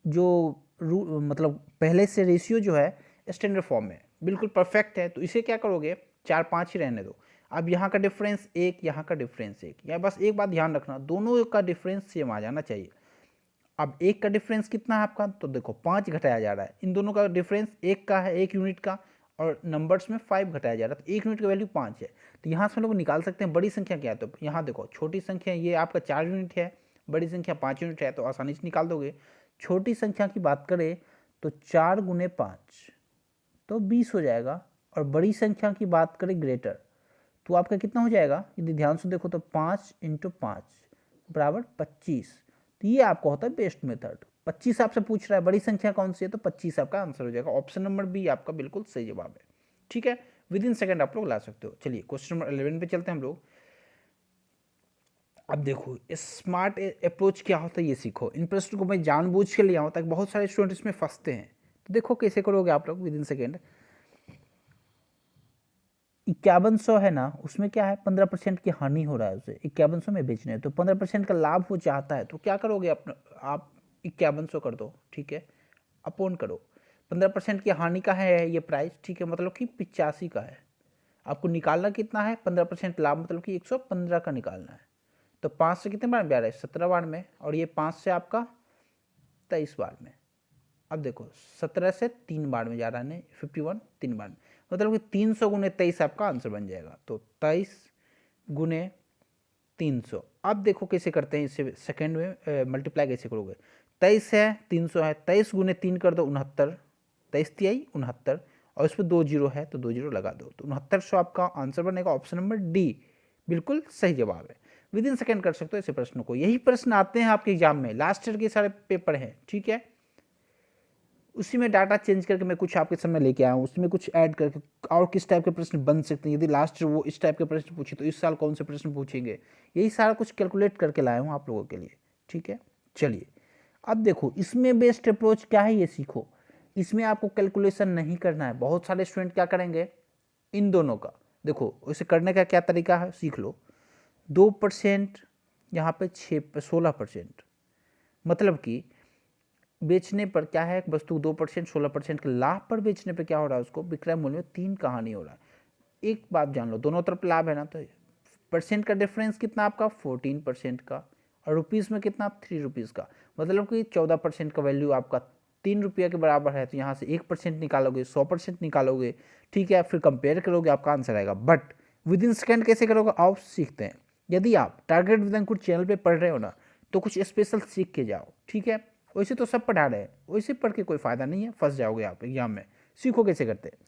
जो मतलब पहले से रेशियो जो है स्टैंडर्ड फॉर्म में बिल्कुल परफेक्ट है, तो इसे क्या करोगे, 4 5 ही रहने दो। अब यहाँ का डिफरेंस 1, यहाँ का डिफरेंस 1, या बस एक बात ध्यान रखना, दोनों का डिफरेंस सेम आ जाना चाहिए। अब एक का डिफरेंस कितना है आपका, तो देखो 5 घटाया जा रहा है, इन दोनों का डिफरेंस 1 का है, 1 यूनिट का, और नंबर्स में 5 घटाया जा रहा है, तो 1 यूनिट का वैल्यू 5 है। तो यहाँ से हम लोग निकाल सकते हैं बड़ी संख्या क्या है। तो यहाँ देखो छोटी संख्या ये आपका 4 यूनिट है, बड़ी संख्या 5 यूनिट है, तो आसानी से निकाल दोगे। छोटी संख्या की बात करें तो 4 गुने 5 तो 20 हो जाएगा, और बड़ी संख्या की बात करें ग्रेटर तो आपका कितना हो जाएगा, यदि ध्यान से देखो तो 5 × 5 बराबर 25। तो ये आपका होता है बेस्ट मेथड। 25 आपसे पूछ रहा है, बड़ी संख्या कौन सी है, तो 25 आपका आंसर हो जाएगा। ऑप्शन नंबर बी आपका बिल्कुल सही जवाब है। ठीक है, विद इन सेकेंड आप लोग ला सकते हो। चलिए क्वेश्चन नंबर 11 पे चलते हैं हम लोग। अब देखो स्मार्ट अप्रोच क्या होता है ये सीखो। इन प्रश्नों को मैं जानबूझ के लिया हूँ ताकि बहुत सारे स्टूडेंट इसमें फंसते हैं। तो देखो कैसे करोगे आप लोग विद इन सेकेंड। 5100 है ना, उसमें क्या है 15% की हानि हो रहा है, उसे 5100 में बेचने है, तो 15% का लाभ वो चाहता है, तो क्या करोगे अपना आप 5100 कर दो, ठीक है, अपोन करो 15% की हानि का है ये प्राइस, ठीक है, मतलब कि 85 का है। आपको निकालना कितना है 15% लाभ, मतलब कि 115 का निकालना है। तो 5 से कितने बार में आ रहा है 17 बार में, और ये 5 से आपका 23 बार में। अब देखो 17 से 3 बार में जा रहा है, 51 3 बार में, मतलब कि 300 गुने 23 आपका आंसर बन जाएगा। तो 23 गुने 300। अब देखो कैसे करते हैं इसे सेकेंड में मल्टीप्लाई कैसे करोगे। 23 है 300 है, 23 गुने 3 कर दो 69, 23 तिहाई 69, और इस पर 2 जीरो है तो 2 जीरो लगा दो, तो 6900 आपका आंसर बनेगा। ऑप्शन नंबर डी बिल्कुल सही जवाब है। विद इन सेकेंड कर सकते हो ऐसे प्रश्नों को। यही प्रश्न आते हैं आपके एग्जाम में, लास्ट ईयर के सारे पेपर हैं, ठीक है। उसी में डाटा चेंज करके मैं कुछ आपके सामने लेके आया हूँ, उसमें कुछ ऐड करके और किस टाइप के प्रश्न बन सकते हैं। यदि लास्ट वो इस टाइप के प्रश्न पूछे तो इस साल कौन से प्रश्न पूछेंगे, यही सारा कुछ कैलकुलेट करके लाया हूँ आप लोगों के लिए, ठीक है। चलिए अब देखो इसमें बेस्ट अप्रोच क्या है ये सीखो। इसमें आपको कैलकुलेशन नहीं करना है। बहुत सारे स्टूडेंट क्या करेंगे इन दोनों का, देखो इसे करने का क्या तरीका है सीख लो। 2% यहाँ पे 16%, मतलब कि बेचने पर क्या है वस्तु 2% 16% के लाभ पर बेचने पर क्या हो रहा है, उसको विक्रय मूल्य में 3 का हानि हो रहा है। एक बात जान लो, दोनों तरफ लाभ है ना, तो परसेंट का डिफरेंस कितना आपका 14% का, और रुपीज़ में कितना 3 रुपीज़ का, मतलब कि 14% का वैल्यू आपका 3 रुपये के बराबर है। तो यहाँ से 1% निकालोगे 100% निकालोगे, ठीक है, फिर कंपेयर करोगे आपका आंसर आएगा। बट विद इन सेकेंड कैसे करोगे आओ सीखते हैं। यदि आप टारगेट विद अंकुर चैनल पे पढ़ रहे हो ना, तो कुछ स्पेशल सीख के जाओ, ठीक है। वैसे तो सब पढ़ा रहे हैं, वैसे पढ़ के कोई फायदा नहीं है, फंस जाओगे आप एग्जाम में। सीखो कैसे करते हैं।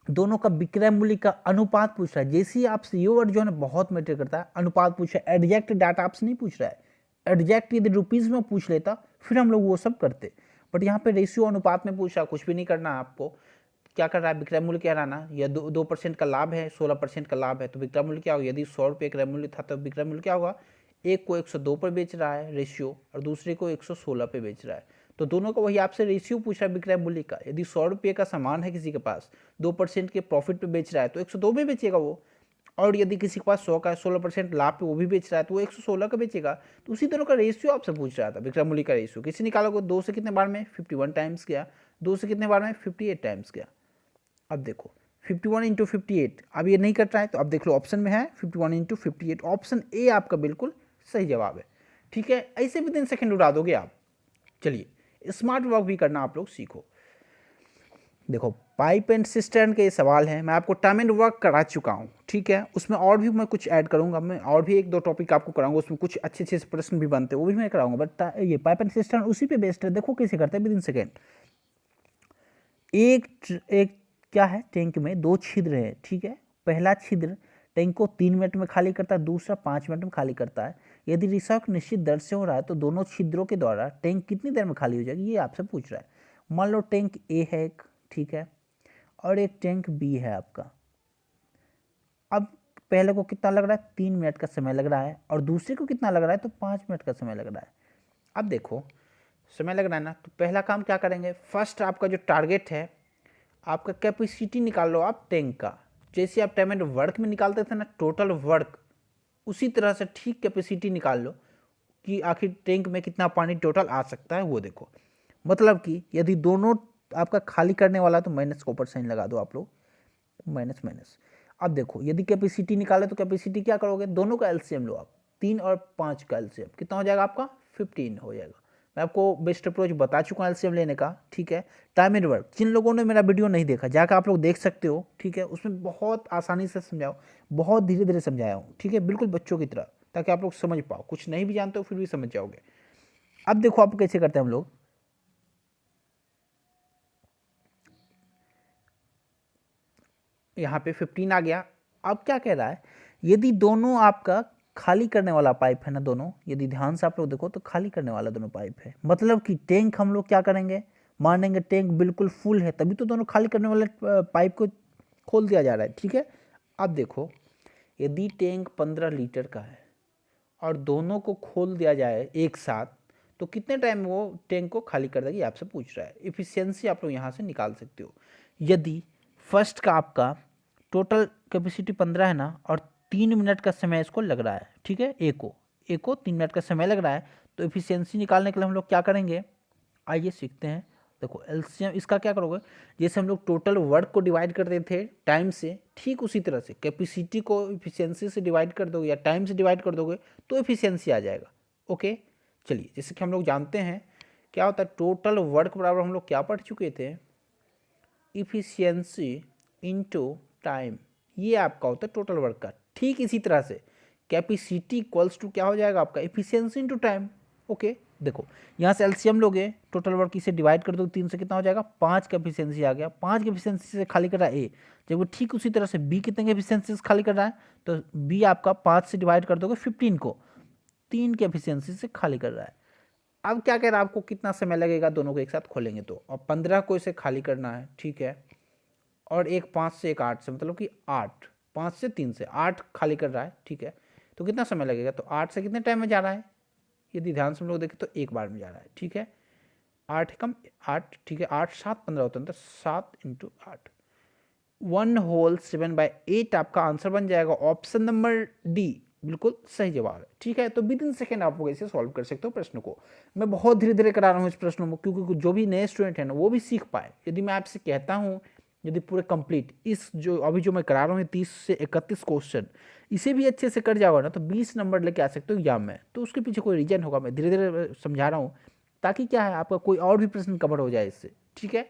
दोनों का विक्रय मूल्य का अनुपात पूछ रहा है। जैसे ही आपसे ये वर्ड जो है ना बहुत मैटर करता है, अनुपात पूछ रहा है, एग्जैक्ट डाटा आपसे नहीं पूछ रहा है। एग्जैक्ट यदि रुपीज में पूछ लेता फिर हम लोग वो सब करते, बट यहाँ पे रेशियो अनुपात में पूछ रहा, कुछ भी नहीं करना है आपको। क्या कर रहा है विक्रय मूल्य कह रहा ना, या 2% का लाभ है 16% का लाभ है, तो विक्रय मूल्य क्या होगा, यदि 100 रुपये क्रय मूल्य था तो विक्रय मूल्य क्या होगा, एक को 102 पर बेच रहा है रेशियो, और दूसरे को 116 पे बेच रहा है। तो दोनों का वही आपसे रेशियो पूछ रहा है विक्रय मूल्य का। यदि 100 रुपये का सामान है किसी के पास, 2% के प्रॉफिट पे बेच रहा है तो 102 में बेचेगा वो, और यदि किसी के पास 100 का 16% लाभ पे वो भी बेच रहा है तो वो 116 का बेचेगा। तो उसी दोनों का रेशियो आपसे पूछ रहा था, विक्रय मूल्य का रेशियो कैसे निकालोगे। 2 से कितने बार में 51 टाइम्स गया, 2 से कितने बार में 58 टाइम्स गया। अब देखो 51 × 58, अब ये नहीं कट रहा है तो अब देख लो ऑप्शन में है 51 × 58, ऑप्शन ए आपका बिल्कुल सही जवाब है, ठीक है। ऐसे विद इन सेकेंड उड़ा दोगे आप। चलिए स्मार्ट वर्क भी करना आप लोग सीखो। देखो पाइप एंड सिस्टर्न के सवाल हैं, मैं आपको टर्म एंड वर्क करा चुका हूँ, ठीक है। उसमें और भी मैं कुछ ऐड करूँगा, मैं और भी 1-2 टॉपिक आपको कराऊंगा, उसमें कुछ अच्छे अच्छे प्रश्न भी बनते हैं वो भी मैं कराऊंगा। बट ये पाइप एंड सिस्टर्न उसी पे बेस्ड है। देखो कैसे करते हैं विद इन सेकेंड। एक क्या है, टैंक में 2 छिद्र है, ठीक है। पहला छिद्र टैंक को 3 मिनट में खाली करता है, दूसरा 5 मिनट में खाली करता है। यदि रिसाव निश्चित दर से हो रहा है तो दोनों छिद्रों के द्वारा टैंक कितनी देर में खाली हो जाएगी, ये आपसे पूछ रहा है। मान लो टैंक ए है एक, ठीक है, और एक टैंक बी है आपका। अब पहले को कितना लग रहा है 3 मिनट का समय लग रहा है, और दूसरे को कितना लग रहा है तो 5 मिनट का समय लग रहा है। अब देखो समय लग रहा है ना, तो पहला काम क्या करेंगे, फर्स्ट आपका जो टारगेट है आपका कैपेसिटी निकाल लो आप टैंक का। जैसे आप टाइम एंड वर्क में निकालते थे ना टोटल वर्क, उसी तरह से ठीक कैपेसिटी निकाल लो कि आखिर टैंक में कितना पानी टोटल आ सकता है वो देखो। मतलब कि यदि दोनों आपका खाली करने वाला तो माइनस का ऊपर साइन लगा दो आप लोग, माइनस माइनस। अब देखो यदि कैपेसिटी निकाले तो कैपेसिटी क्या करोगे, दोनों का एलसीएम लो आप, 3 और 5 का एलसीएम कितना हो जाएगा आपका 15 हो जाएगा। मैं आपको बेस्ट अप्रोच बता चुका हूँ एलसीएम लेने का, ठीक है। टाइम एंड वर्क, जिन लोगों ने मेरा वीडियो नहीं देखा जाकर आप लोग देख सकते हो, ठीक है। उसमें बहुत आसानी से समझाओ, बहुत धीरे धीरे समझाया हूँ, ठीक है, बिल्कुल बच्चों की तरह, ताकि आप लोग समझ पाओ। कुछ नहीं भी जानते हो फिर भी समझ जाओगे। अब देखो आप कैसे करते हैं हम लोग। यहाँ पे 15 आ गया। अब क्या कह रहा है, यदि दोनों आपका खाली करने वाला पाइप है ना, दोनों यदि ध्यान से आप लोग देखो तो खाली करने वाला दोनों पाइप है, मतलब कि टैंक हम लोग क्या करेंगे, मानेंगे टैंक बिल्कुल फुल है, तभी तो दोनों खाली करने वाले पाइप को खोल दिया जा रहा है, ठीक है। अब देखो यदि टैंक 15 लीटर का है और दोनों को खोल दिया जाए एक साथ, तो कितने टाइम में वो टैंक को खाली कर देगी, आपसे पूछ रहा है। इफिशियंसी आप लोग यहाँ से निकाल सकते हो। यदि फर्स्ट का आपका टोटल कैपेसिटी 15 है ना, और 3 मिनट का समय इसको लग रहा है, ठीक है, ए को 3 मिनट का समय लग रहा है, तो इफिशियंसी निकालने के लिए हम लोग क्या करेंगे, आइए सीखते हैं। देखो एलसीएम इसका क्या करोगे, जैसे हम लोग टोटल वर्क को डिवाइड करते थे टाइम से, ठीक उसी तरह से कैपेसिटी को इफिशियंसी से डिवाइड कर दोगे या टाइम से डिवाइड कर दोगे तो इफिशियंसी आ जाएगा। ओके, चलिए, जैसे कि हम लोग जानते हैं क्या होता है, टोटल वर्क बराबर हम लोग क्या पढ़ चुके थे, इफिशियंसी इनटू टाइम, ये आपका होता है टोटल वर्क का। ठीक इसी तरह से कैपेसिटी इक्वल्स टू क्या हो जाएगा आपका, इफिशियंसी इनटू टाइम। ओके, देखो यहाँ से एलसीएम लोगे, टोटल वर्क इसे डिवाइड कर दो 3 से, कितना हो जाएगा 5 का एफिशिएंसी आ गया। 5 के एफिशिएंसी से खाली कर रहा है ए, जब वो ठीक उसी तरह से बी कितने के एफिशिएंसी से खाली कर रहा है, तो बी आपका 5 से डिवाइड कर दोगे 15 को, 3 के एफिशिएंसी से खाली कर रहा है। अब क्या कह रहा है, आपको कितना समय लगेगा दोनों को एक साथ खोलेंगे तो, और 15 को इसे खाली करना है, ठीक है, और एक 5 से एक 8 से, मतलब कि 8, 5 से 3 से 8 खाली कर रहा है, ठीक है, तो कितना समय लगेगा, तो 8 से कितने टाइम में जा रहा है, यदि ध्यान से हम लोग देखें तो एक बार में जा रहा है, ठीक है। 8 कम 8, ठीक है, 8 7 15 होता है, तो 7 इंटू 8, 1/7/8 आपका आंसर बन जाएगा। ऑप्शन नंबर डी बिल्कुल सही जवाब है, ठीक है। तो विद इन सेकेंड आप लोग इसे सॉल्व कर सकते हो प्रश्न को। मैं बहुत धीरे धीरे करा रहा हूँ इस प्रश्नों को, क्योंकि जो भी नए स्टूडेंट हैं ना वो भी सीख पाए। यदि मैं आपसे कहता हूँ, यदि पूरे कंप्लीट इस जो अभी जो मैं करा रहा हूँ 30 से 31 क्वेश्चन, इसे भी अच्छे से कर जाओगे ना तो 20 नंबर लेके आ सकते हो एग्जाम में। तो उसके पीछे कोई रीजन होगा, मैं धीरे धीरे समझा रहा हूँ, ताकि क्या है आपका कोई और भी प्रश्न कवर हो जाए इससे, ठीक है।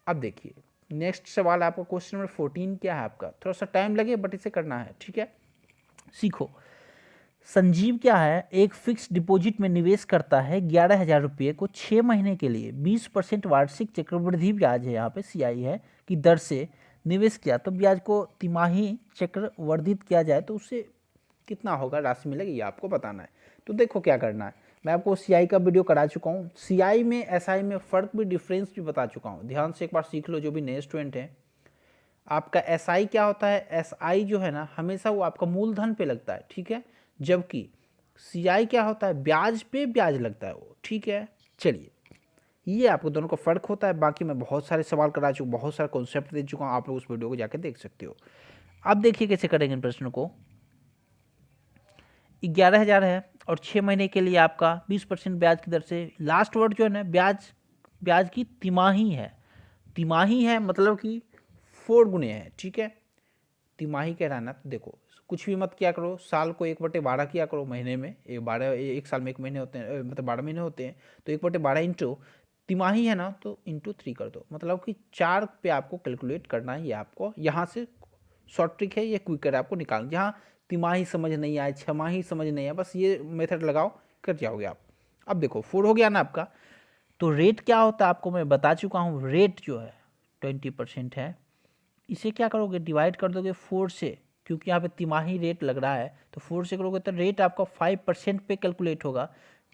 अब देखिए नेक्स्ट सवाल आपका क्वेश्चन नंबर 14 क्या है आपका, थोड़ा सा टाइम लगे बट इसे करना है, ठीक है। सीखो, संजीव क्या है, एक फिक्स डिपॉजिट में निवेश करता है 11,000 रुपये को 6 महीने के लिए 20% वार्षिक चक्रवृद्धि ब्याज है, यहाँ पे सीआई है, की दर से निवेश किया, तो ब्याज को तिमाही चक्रवर्धित किया जाए तो उससे कितना होगा राशि मिलेगी, ये आपको बताना है। तो देखो क्या करना है, मैं आपको सीआई का वीडियो करा चुका हूँ, सीआई में एसआई में फ़र्क भी डिफरेंस भी बता चुका हूँ, ध्यान से एक बार सीख लो जो भी नए स्टूडेंट हैं। आपका एसआई क्या होता है, एसआई जो है ना हमेशा वो आपका मूलधन पे लगता है, ठीक है, जबकि सीआई क्या होता है, ब्याज पे ब्याज लगता है वो, ठीक है। चलिए, ये आपको दोनों का फ़र्क होता है। बाकी मैं बहुत सारे सवाल करा चुका, बहुत सारे कॉन्सेप्ट दे चुका हूँ, आप लोग उस वीडियो को जाकर देख सकते हो। अब देखिए कैसे करेंगे इन प्रश्नों को। 11,000 है और 6 महीने के लिए आपका 20% ब्याज की दर से, लास्ट वर्ड जो है ना ब्याज, ब्याज की तिमाही है, तिमाही है मतलब कि 4 गुने है, ठीक है। तिमाही कह रहा है ना, तो देखो कुछ भी मत किया करो, साल को 1/12 किया करो, महीने में 12, एक साल में 1 महीने होते हैं, मतलब 12 महीने होते हैं, तो 1/12 इंटू तिमाही है ना तो इंटू 3 कर दो, मतलब कि 4 पे आपको कैलकुलेट करना है। ये आपको यहाँ से शॉर्ट ट्रिक है, ये क्विकर है, आपको निकालना, जहाँ तिमाही समझ नहीं आए, छमाही समझ नहीं आए, बस ये मेथड लगाओ, कर जाओगे आप। अब देखो 4 हो गया ना आपका, तो रेट क्या होता है आपको मैं बता चुका हूँ, रेट जो है 20% है, इसे क्या करोगे डिवाइड कर दोगे 4 से, क्योंकि यहाँ पे तिमाही रेट लग रहा है, तो 4 से करोगे तो रेट आपका 5% पे कैलकुलेट होगा।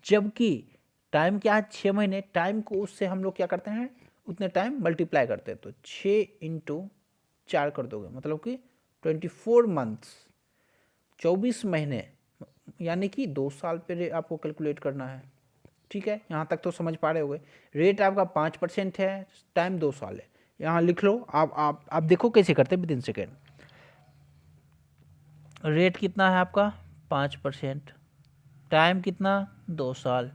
जबकि टाइम क्या है 6 महीने, टाइम को उससे हम लोग क्या करते हैं उतने टाइम मल्टीप्लाई करते हैं, तो 6 इंटू 4 कर दोगे, मतलब कि 24 मंथ्स, 24 महीने, यानी कि 2 साल पे आपको कैलकुलेट करना है, ठीक है। यहाँ तक तो समझ पा रहे होगे। रेट आपका 5% है, टाइम 2 साल है, यहाँ लिख लो। आप देखो कैसे करते हैं विद इन सेकेंड। रेट कितना है आपका 5%, टाइम कितना 2 साल,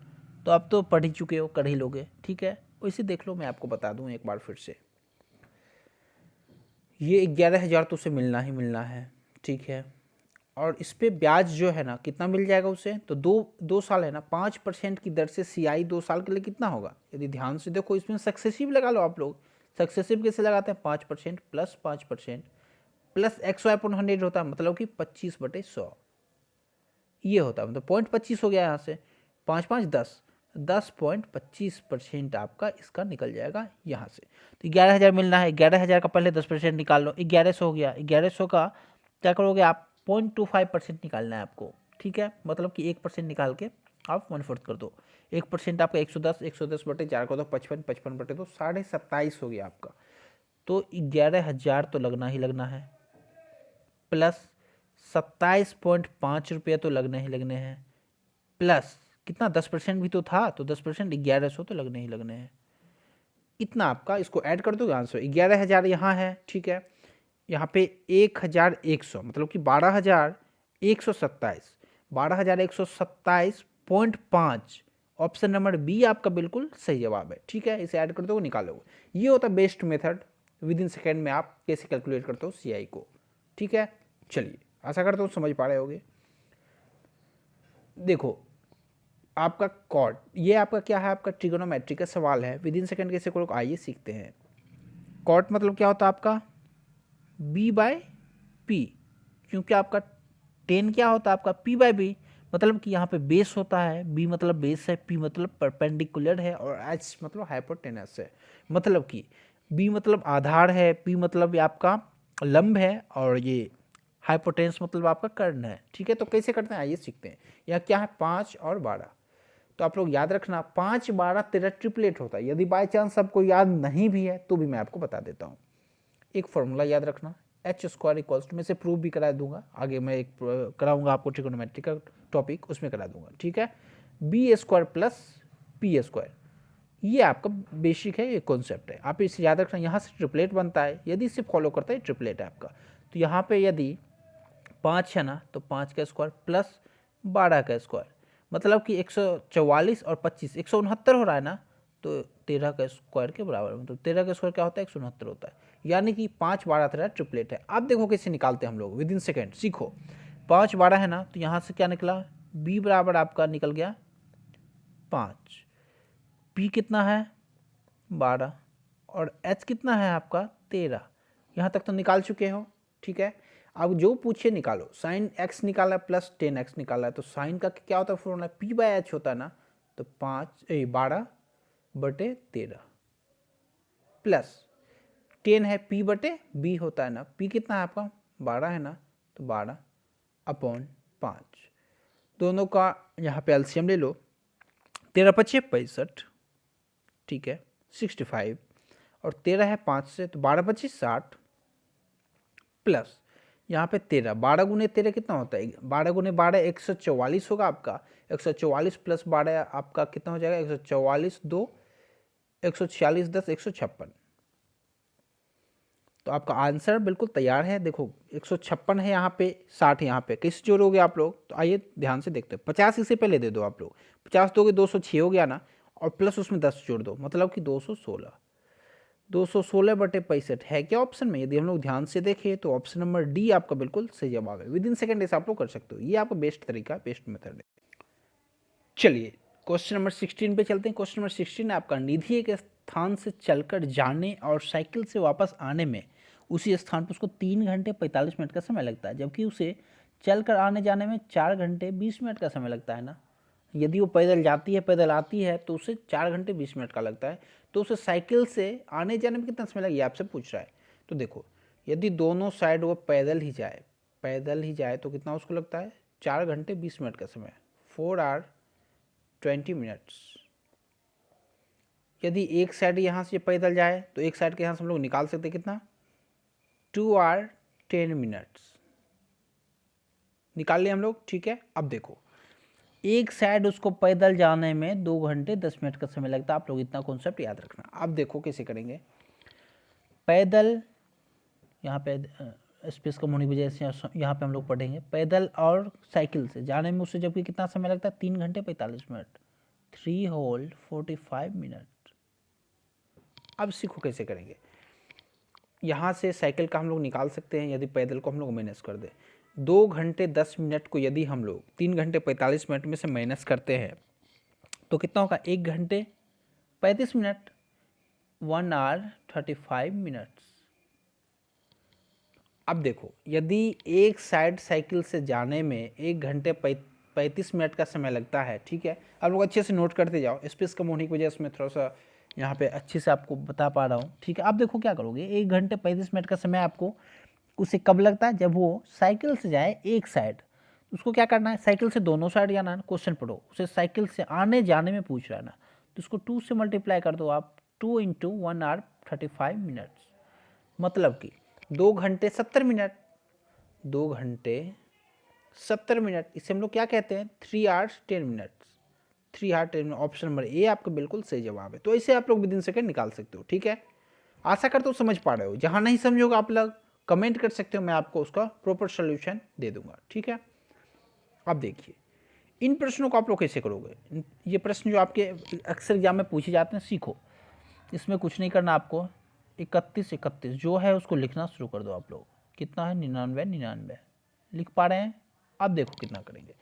तो आप तो पढ़ ही चुके हो, कर ही लोगे, ठीक है। वैसे देख लो, मैं आपको बता दूं एक बार फिर से, ये 11,000 तो उसे मिलना ही मिलना है, ठीक है। और इस पे ब्याज जो है ना कितना मिल जाएगा उसे, तो 2 साल है ना 5% की दर से CI 2 साल के लिए कितना होगा। यदि ध्यान से देखो इसमें सक्सेसिव लगा लो आप लोग। सक्सेसिव कैसे लगाते हैं, 5% प्लस 5% प्लस XY/100 होता है, मतलब कि 25/100 ये होता है, मतलब 0.25 हो गया यहाँ से, 5 5 10, 10.25% आपका इसका निकल जाएगा यहाँ से। तो 11,000 मिलना है, 11,000 का पहले 10% निकाल लो, 1100 हो गया। 1100 का क्या करोगे आप, 0.25% निकालना है आपको, ठीक है, मतलब कि 1% निकाल के आप 1/4 कर दो। 1% आपका 110, 110/4 कर दो 55, 55/2 27.5 हो गया आपका। तो 11,000 तो लगना ही लगना है, प्लस 27.5 रुपये तो लगने ही लगने हैं, प्लस कितना 10% भी तो था, तो 10% 1100 तो लगने ही लगने हैं। इतना आपका इसको ऐड कर दोगे आंसर, 11,000 यहाँ है, ठीक है, यहाँ पे 1,100 मतलब कि 12,127, 12,127.5, ऑप्शन नंबर बी आपका बिल्कुल सही जवाब है, ठीक है। इसे ऐड कर दो निकालोगे, ये होता है best method, with in second में आप कैसे कैलकुलेट करते हो CI को, ठीक है। चलिए आशा करता हूँ समझ पा रहे होगे। देखो आपका कॉट, ये आपका क्या है, आपका ट्रिगोनोमेट्री का सवाल है, विद इन सेकेंड कैसे करो, आइए सीखते हैं। कॉट मतलब क्या होता है आपका, B/P, क्योंकि आपका 10 क्या होता है आपका P/B, मतलब कि यहाँ पे बेस होता है, B मतलब बेस है, P मतलब परपेंडिकुलर है, और H मतलब हाइपोटेनस है, मतलब कि B मतलब आधार है, P मतलब ये आपका लंब है, और ये हाइपोटेनस मतलब आपका कर्ण है, ठीक है। तो कैसे करते हैं आइए सीखते हैं। यहाँ क्या है, 5 और 12, तो आप लोग याद रखना 5 12 13 ट्रिपलेट होता है। यदि बाय चांस सबको याद नहीं भी है तो भी मैं आपको बता देता हूँ। एक फॉर्मूला याद रखना, H² मैं से प्रूव भी करा दूंगा आगे, मैं एक कराऊंगा आपको ट्रिगोनोमेट्री का टॉपिक, उसमें करा दूंगा, ठीक है। B² प्लस P², ये आपका बेसिक है, ये कॉन्सेप्ट है, आप इसे याद रखना। यहाँ से ट्रिपलेट बनता है, यदि इसे फॉलो करता है ट्रिपलेट है आपका। तो यहाँ पे यदि 5 है ना, तो 5 का स्क्वायर प्लस 12 का स्क्वायर, मतलब कि 144 और 25 169 हो रहा है ना, तो 13 का स्क्वायर के बराबर, मतलब 13 का स्क्वायर क्या होता है, 169 होता है, यानी कि 5 12 13 ट्रिपलेट है। अब देखो कैसे निकालते हैं हम लोग, विद इन सेकेंड सीखो। 5 12 है ना, तो यहाँ से क्या निकला, B बराबर आपका निकल गया 5, P कितना है 12, और H कितना है आपका 13। यहाँ तक तो निकाल चुके हो, ठीक है। अब जो पूछे निकालो, साइन x निकाला है प्लस 10x निकाला है, तो साइन का क्या होता है फॉर्मूला, P/H होता है ना, तो 12/13 प्लस 10 है P/B होता है ना, P कितना है आपका 12 है ना, तो 12/5, दोनों का यहाँ पे एलसीएम ले लो, 13 5 65, ठीक है 65, और 13 है 5 से, तो 12 25 60, प्लस यहाँ पे 13, 12 गुने 13 कितना होता है, 12 गुने 12 144 होगा आपका, 144 प्लस 12 आपका कितना हो जाएगा, 144 2 146 10 156, तो आपका आंसर बिल्कुल तैयार है। देखो 156 है यहाँ पे, 60 यहाँ पे, कैसे जोड़ोगे आप लोग, तो आइए ध्यान से देखते हैं। 50 इससे पहले दे दो आप लोग, 50 दोगे 206 हो गया ना, और प्लस उसमें 10 जोड़ दो, मतलब कि 216, 216/65 है क्या ऑप्शन में। यदि हम लोग ध्यान से देखें तो ऑप्शन नंबर डी आपका बिल्कुल सही जवाब है। विद इन सेकेंड ऐसे आप लोग कर सकते हो, ये आपका बेस्ट तरीका है, बेस्ट मेथड है। चलिए क्वेश्चन नंबर 16 पे चलते हैं। क्वेश्चन नंबर 16 आपका, निधि एक स्थान से चलकर जाने और साइकिल से वापस आने में उसी स्थान पर उसको 3 घंटे 45 मिनट का समय लगता है, जबकि उसे चलकर आने जाने में 4 घंटे 20 मिनट का समय लगता है ना। यदि वो पैदल जाती है पैदल आती है तो उसे 4 घंटे 20 मिनट का लगता है, तो उसे साइकिल से आने जाने में कितना समय लगेगा आपसे पूछ रहा है। तो देखो यदि दोनों साइड वो पैदल ही जाए तो कितना उसको लगता है, 4 घंटे 20 मिनट का समय, 4 आवर 20 मिनट्स। यदि एक साइड यहाँ से पैदल जाए तो एक साइड के यहाँ से हम लोग निकाल सकते कितना, 2 आवर 10 मिनट्स निकाल लिए हम लोग, ठीक है। अब देखो एक साइड उसको पैदल जाने में 2 घंटे 10 मिनट का समय लगता है, आप लोग इतना कॉन्सेप्ट याद रखना। अब देखो कैसे करेंगे, पैदल यहाँ पे स्पेस का मोनी वजह से यहाँ पे हम लोग पढ़ेंगे, पैदल और साइकिल से जाने में उससे जबकि कितना समय लगता है, 3 घंटे 45 मिनट, 3 होल 45 मिनट। अब सीखो कैसे करेंगे, यहाँ से साइकिल का हम लोग निकाल सकते हैं, यदि पैदल को हम लोग माइनस कर दें, 2 घंटे 10 मिनट को यदि हम लोग 3 घंटे 45 मिनट में से माइनस करते हैं तो कितना होगा? 1 घंटे 35 मिनट, 1 आवर 35 मिनट्स। अब देखो, यदि एक साइड साइकिल से जाने में 1 घंटे 35 मिनट का समय लगता है, ठीक है, आप लोग अच्छे से नोट करते जाओ, स्पेस कम होने की वजह से मैं थोड़ा सा यहाँ पे अच्छे से आपको बता पा रहा हूँ, ठीक है। आप देखो क्या करोगे, 1 घंटे 35 मिनट का समय आपको उसे कब लगता है? जब वो साइकिल से जाए एक साइड। उसको क्या करना है? साइकिल से दोनों साइड जाना है। क्वेश्चन पढ़ो, उसे साइकिल से आने जाने में पूछ रहा है ना, तो उसको 2 से मल्टीप्लाई कर दो आप, 2 इंटू 1 आवर 35 मिनट्स, मतलब कि 2 घंटे 70 मिनट, 2 घंटे 70 मिनट, इसे हम लोग क्या कहते हैं? 3 hours 10 minutes, 3 hour 10 minute. Option number a आपका बिल्कुल सही जवाब है। तो इसे आप लोग विदिन सेकंड निकाल सकते हो, ठीक है। आशा करता हूँ समझ पा रहे हो। जहाँ नहीं समझोगे आप लोग कमेंट कर सकते हो, मैं आपको उसका प्रॉपर सोल्यूशन दे दूंगा, ठीक है। अब देखिए, इन प्रश्नों को आप लोग कैसे करोगे? ये प्रश्न जो आपके अक्सर एग्जाम में पूछे जाते हैं, सीखो। इसमें कुछ नहीं करना आपको, 31 जो है उसको लिखना शुरू कर दो आप लोग। कितना है? 99 लिख पा रहे हैं? अब देखो कितना करेंगे।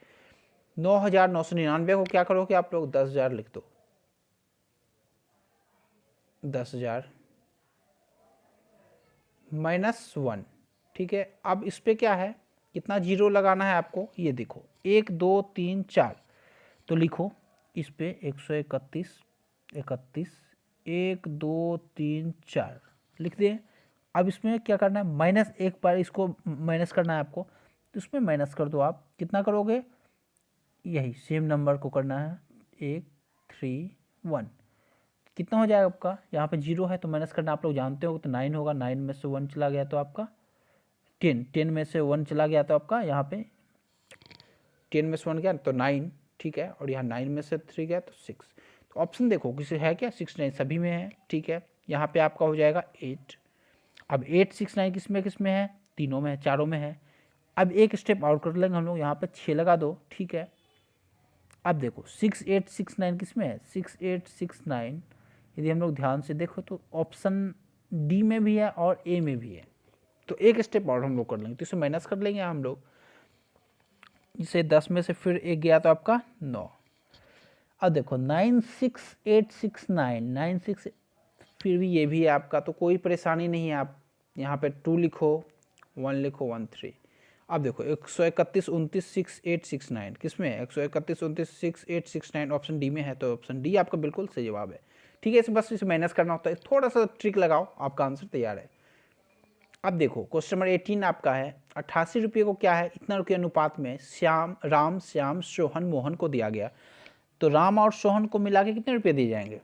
9,999 को क्या करोगे आप लोग? 10,000 लिख दो, 10,000 -1, ठीक है। अब इस पे क्या है? कितना जीरो लगाना है आपको? ये देखो, 1 2 3 4, तो लिखो इस पे 131 31 1 2 3 4 लिख दिए। अब इसमें क्या करना है? माइनस, एक बार इसको माइनस करना है आपको, तो इसमें माइनस कर दो आप। कितना करोगे? यही सेम नंबर को करना है, 1 3 1। कितना हो जाएगा आपका? यहाँ पे जीरो है तो माइनस करना आप लोग जानते हो, तो 9 होगा। 9 में से 1 चला गया तो आपका 10, 10 में से 1 चला गया तो आपका यहाँ पे 10 में से 1 गया तो 9, ठीक है। और यहाँ 9 में से 3 गया तो 6। तो ऑप्शन देखो किसी है क्या? 6 9 सभी में है, ठीक है। यहाँ पे आपका हो जाएगा 8। अब 8 6 9 किस में है? तीनों में है, चारों में है। अब एक स्टेप आउट कर लेंगे हम लोग, यहाँ पे 6 लगा दो, ठीक है। अब देखो 6 8 6 9 किस में है? 6 8 6 9, यदि हम लोग ध्यान से देखो तो ऑप्शन डी में भी है और ए में भी है। तो एक स्टेप और हम लोग कर लेंगे, तो इसे माइनस कर लेंगे हम लोग। इसे 10 में से फिर एक गया तो आपका 9। अब देखो 9 6 8 6 9, 9 6, फिर भी ये भी है आपका, तो कोई परेशानी नहीं है। आप यहाँ पे 2 लिखो, 1 लिखो, 1 3। अब देखो 131 29 6 8 6 9 किस में है? 131 29 6 8 6 9 ऑप्शन डी में है, तो ऑप्शन डी आपका बिल्कुल सही जवाब है, ठीक है। इसे बस इसे माइनस करना होता है, थोड़ा सा ट्रिक लगाओ, आपका आंसर तैयार है। अब देखो क्वेश्चन नंबर 18 आपका है, 88 रुपये को क्या है? इतना रुपये अनुपात में राम श्याम सोहन मोहन को दिया गया, तो राम और सोहन को मिला के कितने रुपये दिए जाएंगे?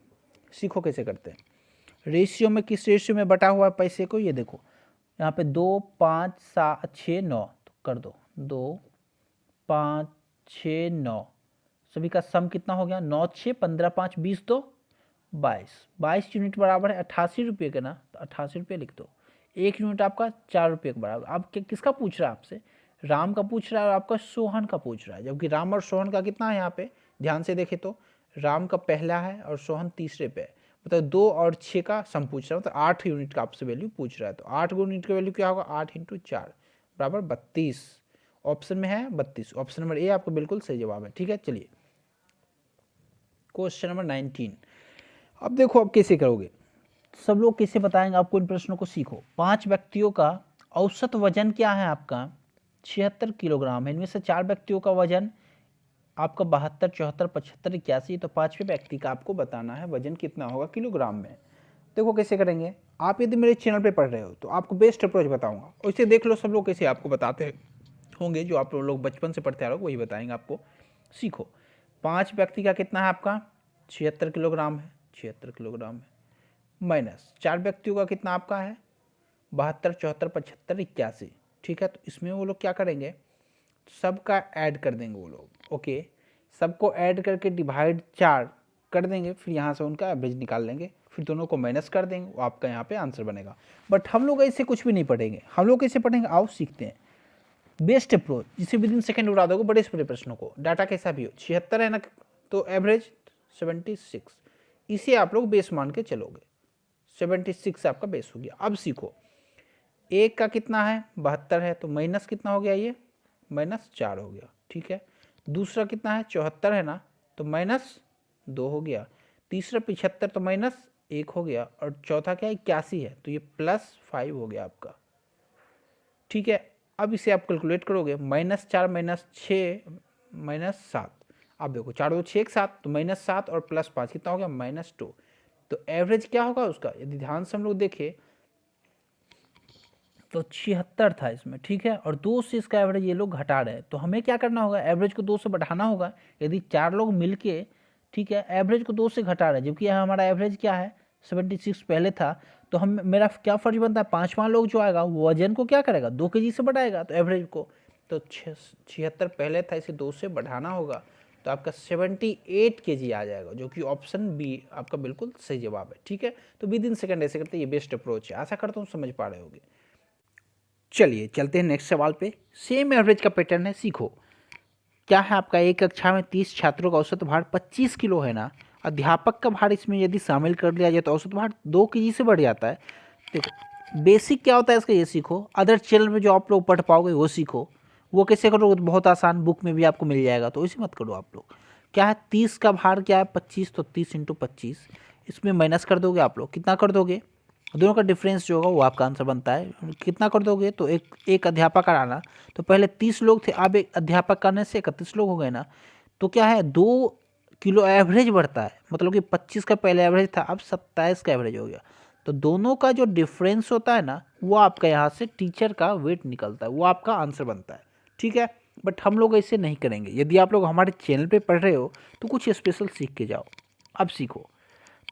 सीखो कैसे करते हैं। रेशियो में किस रेशियो में बटा हुआ है पैसे को? ये देखो यहाँ पे 2 5 7 6 9, तो कर दो 2 5 6 9, सभी का सम कितना हो गया? 9 6 15 5 20 तो 22 यूनिट बराबर है 88 रुपये के ना, तो 88 रुपये लिख दो। 1 यूनिट आपका 4 रुपये के बराबर। अब किसका पूछ रहा है आपसे? राम का पूछ रहा है और आपका सोहन का पूछ रहा है, जबकि राम और सोहन का कितना है यहाँ पे? ध्यान से देखे तो राम का पहला है और सोहन तीसरे पे है, मतलब 2 और 6 का सम पूछ रहा है, तो 8 यूनिट का आपसे वैल्यू पूछ रहा है। तो 8 यूनिट का वैल्यू क्या होगा? 8 × 4 बराबर 32। ऑप्शन में है 32, ऑप्शन नंबर ए आपका बिल्कुल सही जवाब है, ठीक है। चलिए क्वेश्चन नंबर 19। अब देखो अब कैसे करोगे, सब लोग कैसे बताएंगे आपको इन प्रश्नों को, सीखो। 5 व्यक्तियों का औसत वजन क्या है आपका? 76 किलोग्राम है। इनमें से 4 व्यक्तियों का वजन आपका 72 74 75 81, तो 5वें व्यक्ति का आपको बताना है वजन कितना होगा किलोग्राम में। देखो कैसे करेंगे। आप यदि मेरे चैनल पे पढ़ रहे हो तो आपको बेस्ट अप्रोच बताऊंगा, वैसे देख लो सब लोग कैसे आपको बताते होंगे, जो आप लोग बचपन से पढ़ते आ रहे हो वही बताएंगे आपको, सीखो। 5 व्यक्ति का कितना है आपका? 76 किलोग्राम है, 76 किलोग्राम है, माइनस 4 व्यक्तियों का कितना आपका है? 72 74 75 81, ठीक है। तो इसमें वो लोग क्या करेंगे? सबका ऐड कर देंगे वो लोग, ओके। सबको ऐड करके डिवाइड 4 कर देंगे, फिर यहाँ से उनका एवरेज निकाल लेंगे, फिर दोनों को माइनस कर देंगे, वो आपका यहाँ पे आंसर बनेगा। बट हम लोग ऐसे कुछ भी नहीं पढ़ेंगे। हम लोग कैसे पढ़ेंगे? आओ सीखते हैं। बेस्ट अप्रोच, जिसे विद इन सेकेंड उड़ा दोगे बड़े से बड़े प्रश्नों को, डाटा कैसा भी हो। 76 है ना, तो एवरेज 76, इसे आप लोग बेस मान के चलोगे। 76 आपका बेस हो गया। अब सीखो, एक का कितना है? 72 है, तो माइनस कितना हो गया? ये -4 हो गया, ठीक है। दूसरा कितना है, 74 है ना, तो -2 हो गया। तीसरा 75 तो -1 हो गया, और चौथा क्या है, 81 है, तो ये +5 हो गया आपका, ठीक है। अब इसे आप कैलकुलेट करोगे, -4 -6 -7, आप देखो 4 2 6 एक साथ, तो -7 और +5 कितना हो गया, -2। तो एवरेज क्या होगा उसका, यदि ध्यान से हम लोग देखें तो 76 था इसमें, ठीक है। और 2 से इसका एवरेज ये लोग घटा रहे हैं, तो हमें क्या करना होगा, एवरेज को 2 से बढ़ाना होगा। यदि 4 लोग मिलके, ठीक है, एवरेज को 2 से घटा रहे हैं, जबकि यहाँ हमारा एवरेज क्या है 76 पहले था, तो हम मेरा क्या फर्ज बनता है, 5वां लोग जो आएगा वो वजन को क्या करेगा, 2 kg से बढ़ाएगा, तो एवरेज को, तो 76 पहले था, इसे 2 से बढ़ाना होगा, तो आपका 78 kg आ जाएगा, जो कि ऑप्शन बी आपका बिल्कुल सही जवाब है, ठीक है। तो विद इन सेकंड ऐसे करते ये बेस्ट अप्रोच है, आशा करता हूँ समझ पा रहे होगे। चलिए चलते हैं नेक्स्ट सवाल पे। सेम एवरेज का पैटर्न है, सीखो। क्या है आपका, एक कक्षा में 30 छात्रों का औसत भार 25 किलो है ना, अध्यापक का भार इसमें यदि शामिल कर लिया जाए तो औसत भार 2 kg से बढ़ जाता है। देखो बेसिक क्या होता है इसका, ये सीखो। अदर चैनल में जो आप लोग पढ़ पाओगे वो सीखो। वो कैसे करोगे, तो बहुत आसान, बुक में भी आपको मिल जाएगा, तो इसे मत करो आप लोग। क्या है, 30 का भार क्या है 25, तो 30 × 25, इसमें माइनस कर दोगे आप लोग, कितना कर दोगे, दोनों का डिफरेंस जो होगा वो आपका आंसर बनता है। कितना कर दोगे, तो एक अध्यापक आना, तो पहले 30 लोग थे, अब एक अध्यापक करने से 31 लोग हो गए ना, तो क्या है 2 किलो एवरेज बढ़ता है, मतलब कि 25 का पहले एवरेज था, अब 27 का एवरेज हो गया। तो दोनों का जो डिफरेंस होता है ना, वो आपका यहाँ से टीचर का वेट निकलता है, वो आपका आंसर बनता है, ठीक है। बट हम लोग ऐसे नहीं करेंगे। यदि आप लोग हमारे चैनल पे पढ़ रहे हो तो कुछ स्पेशल सीख के जाओ। अब सीखो,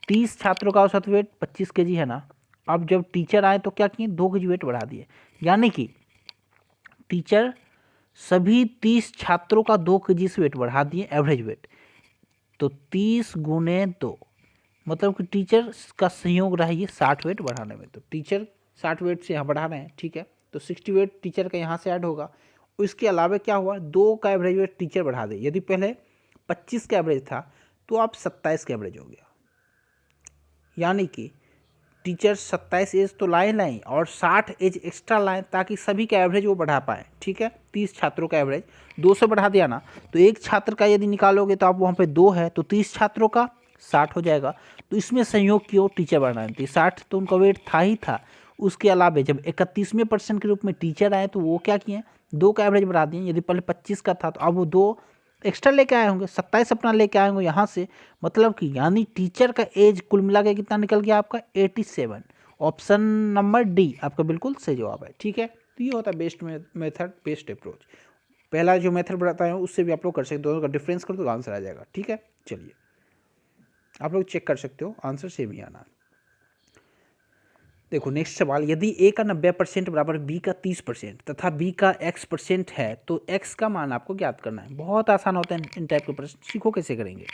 30 छात्रों का औसत वेट 25 kg है ना, अब जब टीचर आए तो क्या किए, 2 kg वेट बढ़ा दिए, यानी कि टीचर सभी 30 छात्रों का 2 kg से वेट बढ़ा दिए, एवरेज वेट। तो 30 × 2, मतलब कि टीचर का सहयोग रहा ये 60 वेट बढ़ाने में, तो टीचर 60 वेट से यहाँ बढ़ा रहे हैं, ठीक है। तो 60 वेट टीचर का यहाँ से ऐड होगा। इसके अलावा क्या हुआ, 2 का एवरेज वेट टीचर बढ़ा दे, यदि पहले 25 का एवरेज था तो अब 27 का एवरेज हो गया, यानी कि टीचर 27 एज तो लाए और 60 एज एक्स्ट्रा लाएं, ताकि सभी का एवरेज वो बढ़ा पाए, ठीक है। 30 छात्रों का एवरेज 2 से बढ़ा दिया ना, तो एक छात्र का यदि निकालोगे तो आप वहाँ पे 2 है, तो 30 छात्रों का 60 हो जाएगा। तो इसमें संयोग की ओर टीचर बढ़ानी थी, 60 तो उनका वेट था ही था। उसके अलावा जब 31वें % के रूप में टीचर आए तो वो क्या किए, 2 का एवरेज बढ़ा दिए। यदि पहले 25 का था तो अब वो 2 एक्स्ट्रा लेके आए होंगे, 27 अपना लेके आए होंगे यहाँ से, मतलब कि यानी टीचर का एज कुल मिला के कितना निकल गया आपका 87। ऑप्शन नंबर डी आपका बिल्कुल सही जवाब है, ठीक है। तो ये होता है बेस्ट मेथड, बेस्ट अप्रोच। पहला जो मेथड बताया हूँ उससे भी आप लोग कर सकते हो, दोनों का डिफरेंस कर दो तो आंसर आ जाएगा, ठीक है। चलिए आप लोग चेक कर सकते हो, आंसर सेम ही आना। देखो नेक्स्ट सवाल, यदि ए का 90% बराबर बी का 30% तथा बी का x% है तो x का मान आपको ज्ञात करना है। बहुत आसान होता है इन टाइप के प्रश्न, सीखो कैसे करेंगे।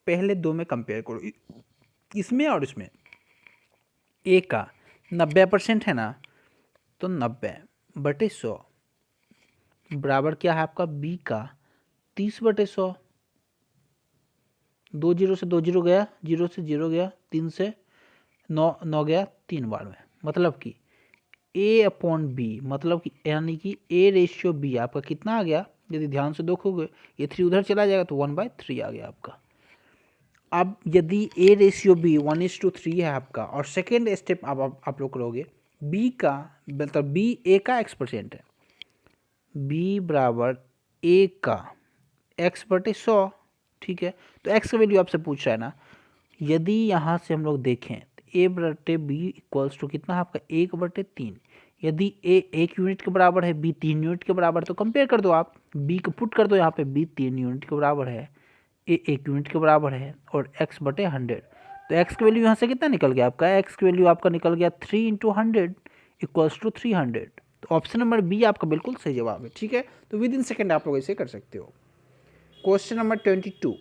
पहले दो में कंपेयर करो, इसमें और इसमें। ए का 90% है ना, तो 90/100 बराबर क्या है आपका बी का 30/100। 2 जीरो से 2 जीरो गया, 0 से 0 गया, 3 से 9 गया 3 बार में, मतलब कि A/B, मतलब कि यानी कि A/B आपका कितना आ गया, यदि ध्यान से देखोगे ये 3 उधर चला जाएगा तो 1/3 आ गया आपका। अब यदि A/B 1:3 है आपका, और सेकेंड स्टेप आप लोग करोगे, B का मतलब B A का x% है, B बराबर A का x/100, ठीक है। तो x का वैल्यू आपसे पूछ रहा है ना, यदि यहाँ से हम लोग देखें तो A/B इक्वल्स टू कितना है आपका 1/3। यदि A 1 यूनिट के बराबर है, B 3 यूनिट के बराबर, तो कंपेयर कर दो आप, B को पुट कर दो यहाँ पे, B 3 यूनिट के बराबर है, A 1 यूनिट के बराबर है, और x/100। तो x की वैल्यू यहाँ से कितना निकल गया आपका, x की वैल्यू आपका निकल गया 3 × 100 इक्वल्स टू 300। तो ऑप्शन नंबर बी आपका बिल्कुल सही जवाब है, ठीक है। तो विद इन सेकेंड आप लोग ऐसे कर सकते हो। क्वेश्चन नंबर 22,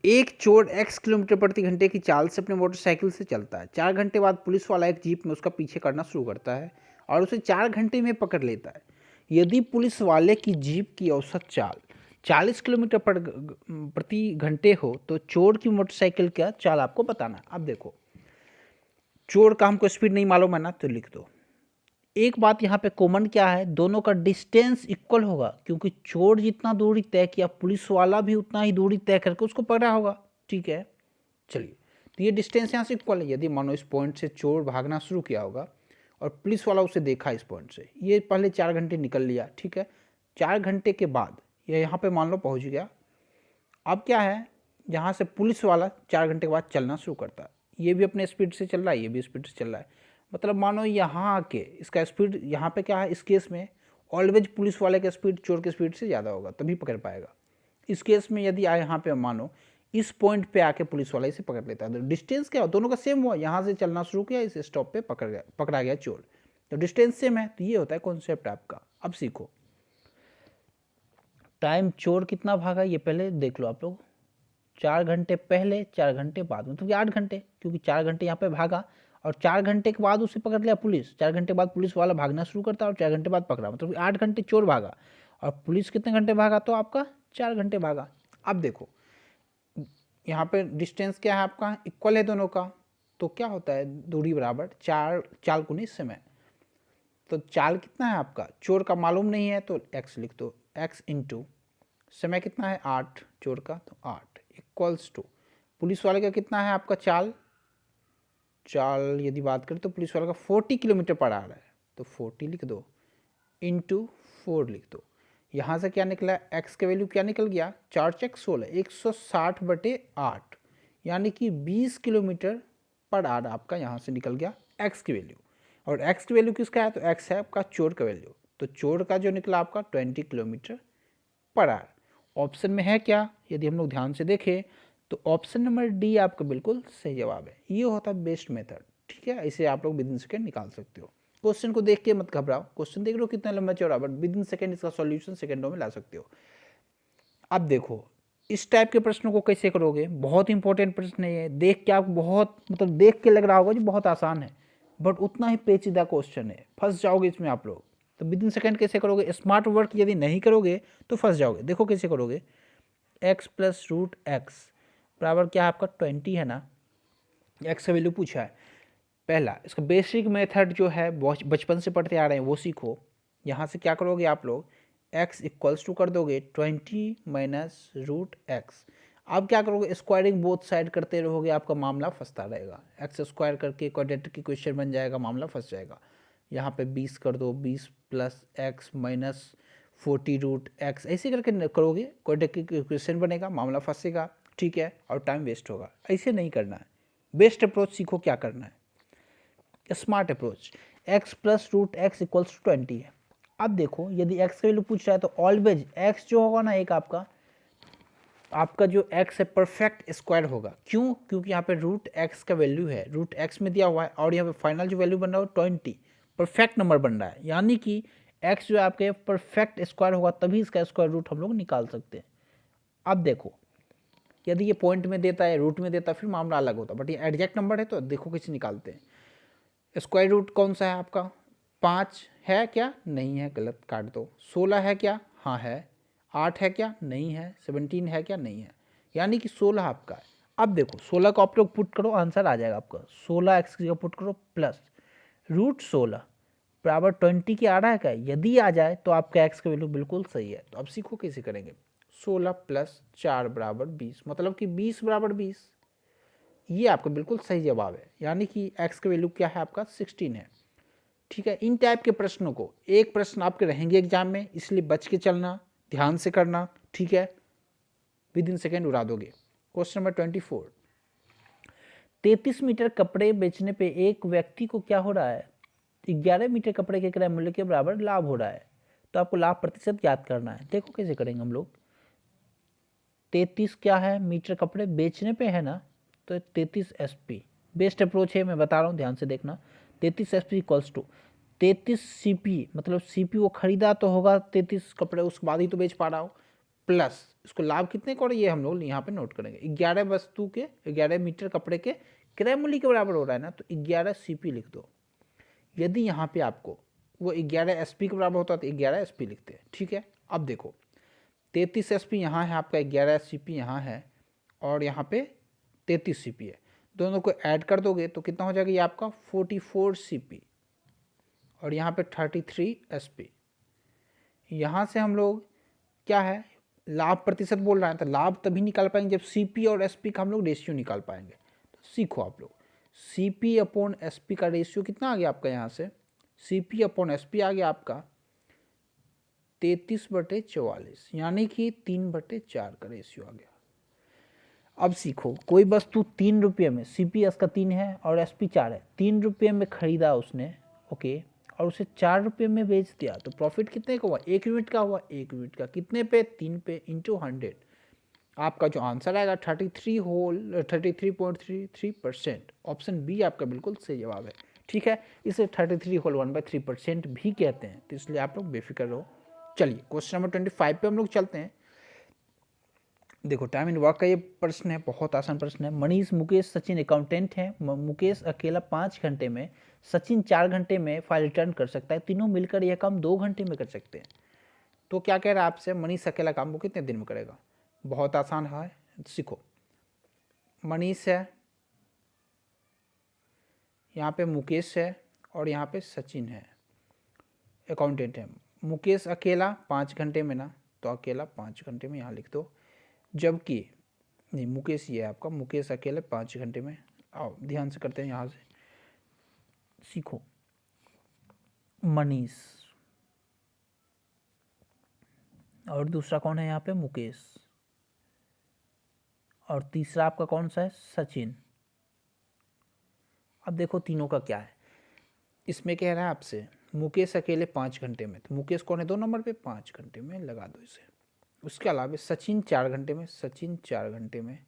एक चोर x किलोमीटर प्रति घंटे की चाल से अपने मोटरसाइकिल से चलता है। 4 घंटे बाद पुलिस वाला एक जीप में उसका पीछे करना शुरू करता है और उसे 4 घंटे में पकड़ लेता है। यदि पुलिस वाले की जीप की औसत चाल 40 किलोमीटर प्रति घंटे हो तो चोर की मोटरसाइकिल का चाल आपको बताना। अब देखो, चोर का हमको स्पीड नहीं मालूम है ना, तो लिख दो एक बात यहाँ पे कॉमन क्या है, दोनों का डिस्टेंस इक्वल होगा, क्योंकि चोर जितना दूरी तय किया पुलिस वाला भी उतना ही दूरी तय करके उसको पकड़ा होगा। ठीक है, चलिए, तो ये डिस्टेंस यहाँ से इक्वल है। यदि मानो इस पॉइंट से चोर भागना शुरू किया होगा और पुलिस वाला उसे देखा इस पॉइंट से, ये पहले 4 घंटे निकल लिया, ठीक है, 4 घंटे के बाद ये यहाँ पे मान लो पहुँच गया। अब क्या है, यहाँ से पुलिस वाला 4 घंटे के बाद चलना शुरू करता है, ये भी अपने स्पीड से चल रहा है, ये भी स्पीड से चल रहा है। मतलब मानो यहाँ आके इसका स्पीड यहाँ पे क्या है, इस केस में ऑलवेज पुलिस वाले का स्पीड चोर के स्पीड से ज़्यादा होगा, तभी पकड़ पाएगा। इस केस में यदि यहाँ पे मानो इस पॉइंट पे आके पुलिस वाला इसे पकड़ लेता है, तो डिस्टेंस क्या हो, दोनों का सेम हुआ, यहाँ से चलना शुरू किया, इस स्टॉप पे पकड़ा गया चोर, तो डिस्टेंस सेम है। तो ये होता है कॉन्सेप्ट आपका। अब सीखो, टाइम चोर कितना भागा ये पहले देख लो आप लोग, 4 घंटे पहले 4 घंटे बाद, मतलब कि 8 घंटे, क्योंकि 4 घंटे यहाँ पे भागा और 4 घंटे के बाद उसे पकड़ लिया पुलिस। 4 घंटे बाद पुलिस वाला भागना शुरू करता है और 4 घंटे बाद पकड़ा, मतलब कि 8 घंटे चोर भागा और पुलिस कितने घंटे भागा, तो आपका 4 घंटे भागा। अब देखो यहाँ पे डिस्टेंस क्या है आपका, इक्वल है दोनों का, तो क्या होता है, दूरी बराबर 4 चाल गुनी समय। तो चाल कितना है आपका, चोर का मालूम नहीं है तो x लिख दो, x इंटू समय कितना है 8 चोर का, तो 8 इक्वल्स टू पुलिस वाले का कितना है आपका चाल यदि बात करें तो पुलिस वाले का 40 किलोमीटर पर आ रहा है, तो 40 लिख दो इंटू 4 लिख दो। यहाँ से क्या निकला, x का वैल्यू क्या निकल गया, 4 चेक 16, 160/8, यानी कि 20 किलोमीटर पर आवर आपका यहाँ से निकल गया x की वैल्यू। और x की वैल्यू किसका है, तो x है आपका चोर का वैल्यू, तो चोर का जो निकला आपका 20 किलोमीटर पर आवर। ऑप्शन में है क्या, यदि हम लोग ध्यान से देखें तो ऑप्शन नंबर डी आपका बिल्कुल सही जवाब है। ये होता है बेस्ट मेथड, ठीक है, इसे आप लोग विद इन सेकेंड निकाल सकते हो। क्वेश्चन को देख के मत घबराओ, क्वेश्चन देख लो कितना लंबा चौड़ा, बट विद इन सेकेंड इसका सॉल्यूशन सेकेंडों में ला सकते हो। अब देखो इस टाइप के प्रश्नों को कैसे करोगे, बहुत इंपॉर्टेंट प्रश्न है ये, देख के आपको बहुत मतलब देख के लग रहा होगा जी बहुत आसान है, बट उतना ही पेचीदा क्वेश्चन है, फंस जाओगे इसमें आप लोग। तो विद इन सेकेंड कैसे करोगे, स्मार्ट वर्क यदि नहीं करोगे तो फंस जाओगे। देखो कैसे करोगे, x प्लस रूट एक्स बराबर क्या है आपका 20 है ना, x का वैल्यू पूछा है। पहला इसका बेसिक मेथड जो है बचपन से पढ़ते आ रहे हैं वो सीखो। यहाँ से क्या करोगे आप लोग, x इक्वल्स टू कर दोगे 20 माइनस रूट एक्स। अब क्या करोगे, स्क्वायरिंग बोथ साइड करते रहोगे, आपका मामला फंसता रहेगा, एक्स स्क्वायर करके क्वाड्रेटिक इक्वेशन बन जाएगा, मामला फंस जाएगा। यहाँ पे 20 कर दो, 20 plus x minus 40 root x, ऐसे करके करोगे क्वाड्रेटिक इक्वेशन बनेगा, मामला फंसेगा, ठीक है, और टाइम वेस्ट होगा। ऐसे नहीं करना है, बेस्ट अप्रोच सीखो क्या करना है, smart approach. x plus root x equals to 20 है। अब देखो यदि x का वैल्यू पूछ रहा है तो ऑलवेज x जो होगा ना एक आपका जो x है परफेक्ट स्क्वायर होगा। क्यों, क्योंकि यहाँ पे रूट x का वैल्यू है, रूट x में दिया हुआ है और यहाँ पे फाइनल जो वैल्यू बन रहा है 20 परफेक्ट नंबर बन रहा है, यानी कि x जो है आपके परफेक्ट स्क्वायर होगा, तभी इसका स्क्वायर रूट हम लोग निकाल सकते हैं। अब देखो यदि ये पॉइंट में देता है, रूट में देता है, फिर मामला अलग होता, बट ये एग्जैक्ट नंबर है तो देखो कैसे निकालते हैं। स्क्वायर रूट कौन सा है आपका, 5 है क्या, नहीं है, गलत काट दो। 16 है क्या, हाँ है। 8 है क्या, नहीं है। 17 है क्या, नहीं है, यानी कि 16 आपका है। अब देखो 16 को आप लोग पुट करो, आंसर आ जाएगा आपका, 16 एक्स की जगह पुट करो प्लस रूट 16 बराबर 20 की आ रहा है क्या, यदि आ जाए तो आपका एक्स का वैल्यू बिल्कुल सही है। तो अब सीखो कैसे करेंगे, 16 प्लस 4 बराबर 20, मतलब कि 20 बराबर 20, ये आपका बिल्कुल सही जवाब है, यानी कि x का वैल्यू क्या है आपका 16 है, ठीक है। इन टाइप के प्रश्नों को, एक प्रश्न आपके रहेंगे एग्जाम में, इसलिए बच के चलना, ध्यान से करना, ठीक है, विद इन सेकेंड उड़ा दोगे। क्वेश्चन नंबर 24, 33 मीटर कपड़े बेचने पे एक व्यक्ति को क्या हो रहा है, 11 मीटर कपड़े के क्रय मूल्य के बराबर लाभ हो रहा है। तो आपको लाभ प्रतिशत याद करना है। देखो कैसे करेंगे हम लोग, 33 क्या है मीटर कपड़े बेचने पे है ना, तो 33 SP बेस्ट अप्रोच है, मैं बता रहा हूँ ध्यान से देखना। 33 SP इक्वल्स टू 33 CP, मतलब CP वो खरीदा तो होगा 33 कपड़े, उसके बाद ही तो बेच पा रहा हो, प्लस इसको लाभ कितने का, ये हम लोग यहाँ पे नोट करेंगे। 11 वस्तु के 11 मीटर कपड़े के क्रय मूल्य के बराबर हो रहा है ना, तो 11 CP लिख दो। यदि यहाँ पे आपको वो 11 SP के बराबर होता है तो 11 SP लिखते हैं, ठीक है। अब देखो 33 SP यहाँ है आपका, 11 CP यहाँ है और यहाँ पे 33 CP है, दोनों को ऐड कर दोगे तो कितना हो जाएगा, ये आपका 44 CP और यहाँ पे 33 SP। यहाँ से हम लोग क्या है, लाभ प्रतिशत बोल रहा है, तो लाभ तभी निकाल पाएंगे जब CP और SP का हम लोग रेशियो निकाल पाएंगे। तो सीखो आप लोग, CP अपॉन SP का रेशियो कितना आ गया आपका, यहाँ से CP अपॉन SP आ गया आपका 33/44, यानी कि 3/4 का रेशियो आ गया। अब सीखो, कोई वस्तु 3 रुपये में, CP का 3 है और SP 4 है, 3 रुपये में खरीदा उसने, ओके, और उसे 4 रुपये में बेच दिया, तो प्रॉफिट कितने का हुआ, 1 यूनिट का हुआ। 1 यूनिट का कितने पे, 3 पे, इंटू 100। आपका जो आंसर आएगा 33.33%। ऑप्शन बी आपका बिल्कुल सही जवाब है। ठीक है, इसे 33 होल 1/3% भी कहते हैं, तो इसलिए आप लोग बेफिक्र रहो। चलिए क्वेश्चन नंबर 25 पे हम लोग चलते हैं। देखो, टाइम एंड वर्क का ये प्रश्न है, बहुत आसान प्रश्न है। मनीष, मुकेश, सचिन अकाउंटेंट हैं। मुकेश अकेला 5 घंटे में, सचिन 4 घंटे में फाइल रिटर्न कर सकता है। तीनों मिलकर यह काम 2 घंटे में कर सकते हैं। तो क्या कह रहा है आपसे, मनीष अकेला काम को कितने दिन में करेगा। बहुत आसान है, सीखो। मनीष है, यहाँ पे मुकेश है और यहाँ पे सचिन है, अकाउंटेंट है। मुकेश अकेला 5 घंटे में ना, तो अकेला 5 घंटे में यहाँ लिख दो। जबकि नहीं, मुकेश ये है आपका, मुकेश अकेले 5 घंटे में। आओ ध्यान से करते हैं, यहाँ से सीखो। मनीष और दूसरा कौन है यहाँ पे, मुकेश, और तीसरा आपका कौन सा है, सचिन। अब देखो तीनों का क्या है, इसमें कह रहा है आपसे मुकेश अकेले 5 घंटे में, तो मुकेश कौन है 2 नंबर पे, 5 घंटे में लगा दो इसे। उसके अलावा सचिन 4 घंटे में, सचिन 4 घंटे में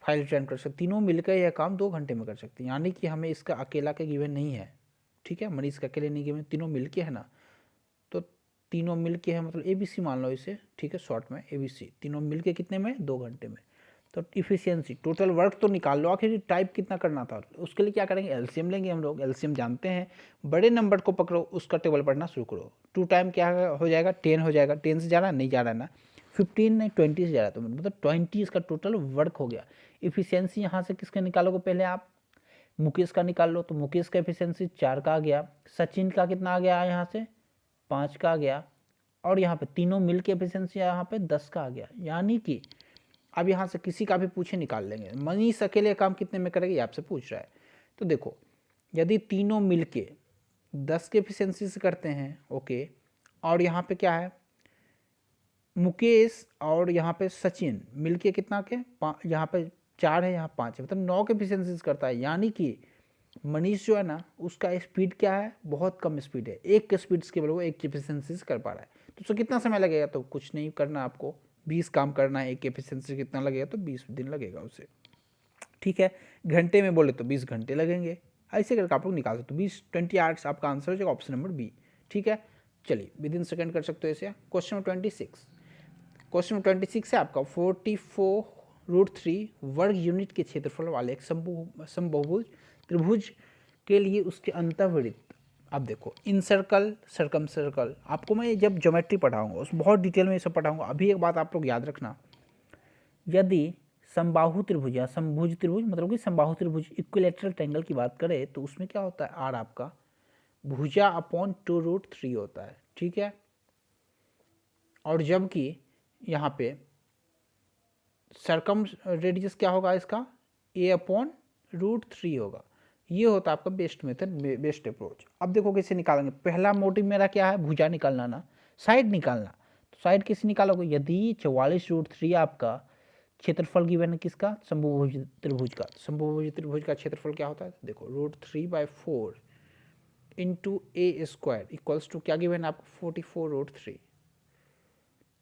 फाइल रिटर्न कर सकते। तीनों मिलकर यह काम 2 घंटे में कर सकते हैं, यानी कि हमें इसका अकेला का गिवन नहीं है। ठीक है, मनीष का अकेले नहीं गिवन, तीनों मिलके है ना, तो तीनों मिलके है, मतलब ABC मान लो इसे। ठीक है, शॉर्ट में ABC, तीनों मिलके कितने में, 2 घंटे में। तो इफिशियंसी, टोटल वर्क तो निकाल लो, आखिर टाइप कितना करना था। उसके लिए क्या करेंगे, LCM लेंगे हम लोग। LCM जानते हैं, बड़े नंबर को पकड़ो, उसका टेबल पढ़ना शुरू करो। 2 टाइम क्या हो जाएगा, 10 हो जाएगा। 10 से जा रहा है, नहीं जा रहा है ना, 15 नहीं 20 से जा रहा है, तो मतलब 20 इसका टोटल वर्क हो गया। इफिशियंसी यहाँ से किसका निकालोगे, पहले आप मुकेश का निकाल लो, तो मुकेश का एफिशिएंसी 4 का आ गया। सचिन का कितना आ गया यहाँ से, 5 का आ गया। और यहाँ पे तीनों मिल के एफिशिएंसी यहाँ पे 10 का आ गया। यानी कि अब यहाँ से किसी का भी पूछे निकाल लेंगे। मनीष अकेले काम कितने में करेगा, ये आपसे पूछ रहा है। तो देखो, यदि तीनों मिल के 10 के एफिशिएंसी से करते हैं, ओके, और यहाँ पे क्या है, मुकेश और यहाँ पे सचिन मिलके कितना के, यहाँ पे 4 है, यहाँ 5 है, मतलब 9 के एफिशिएंसी करता है। यानी कि मनीष जो है ना, उसका स्पीड क्या है, बहुत कम स्पीड है। एक के स्पीड केवल वो एक एफिशिएंसी कर पा रहा है। तो उसको कितना समय लगेगा, तो कुछ नहीं करना आपको, 20 काम करना है। एक एफिशिएंसी कितना लगेगा, तो 20 दिन लगेगा उसे। ठीक है, घंटे में बोले तो 20 घंटे लगेंगे। ऐसे करके आप लोग निकाल सकते हो। 20 आवर्स आपका आंसर हो जाएगा, ऑप्शन नंबर बी। ठीक है, चलिए विद इन सेकेंड कर सकते हो ऐसे। क्वेश्चन नंबर 26, क्वेश्चन नंबर 26 है आपका 44√3 वर्ग यूनिट के क्षेत्रफल वाले एक समबाहुभुज त्रिभुज के लिए उसके अंतःवृत्त। अब देखो, इन सर्कल, सर्कम सर्कल, आपको मैं जब ज्योमेट्री पढ़ाऊंगा उस बहुत डिटेल में ये सब पढ़ाऊंगा। अभी एक बात आप लोग याद रखना, यदि समबाहु त्रिभुज या समभुज त्रिभुज, मतलब कि समबाहु त्रिभुज इक्विलेटरल ट्रायंगल की बात करें, तो उसमें क्या होता है, आर आपका भुजा अपॉन 2√3 होता है। ठीक है, और जबकि यहाँ पे सरकम रेडियस क्या होगा इसका, A/√3 होगा। ये होता है आपका बेस्ट मेथड, बेस्ट अप्रोच। अब देखो कैसे निकालेंगे। पहला मोटिव मेरा क्या है, भुजा निकालना ना, साइड निकालना। तो साइड कैसे निकालोगे, यदि 44√3 आपका क्षेत्रफल गिवन है किसका, समभुज त्रिभुज का। समभुज त्रिभुज का क्षेत्रफल क्या होता है, देखो √3/4 इंटू A² इक्वल्स टू क्या गिवन है आपको, 44√3।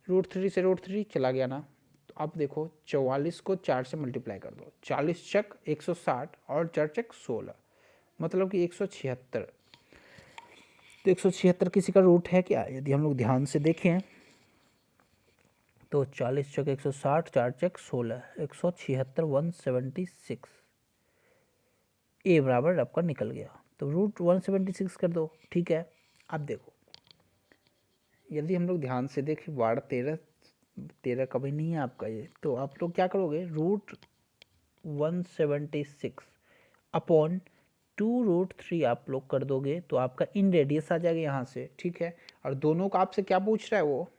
√3 से √3 चला गया ना, तो अब देखो 44 को 4 से मल्टीप्लाई कर दो, 40 चक 160 और 4 चक 16, मतलब कि 176। तो 176 किसी का रूट है क्या, यदि हम लोग ध्यान से देखें तो 40 चक 160, 4 चक 16, 176, 176। ए बराबर आपका निकल गया, तो √176 कर दो। ठीक है, अब देखो यदि हम लोग ध्यान से देखें, 12 13 कभी नहीं है आपका ये, तो आप लोग क्या करोगे, √176 अपॉन 2√3 आप लोग कर दोगे तो आपका इन रेडियस आ जाएगा यहाँ से, ठीक है। और दोनों का आपसे क्या पूछ रहा है, वो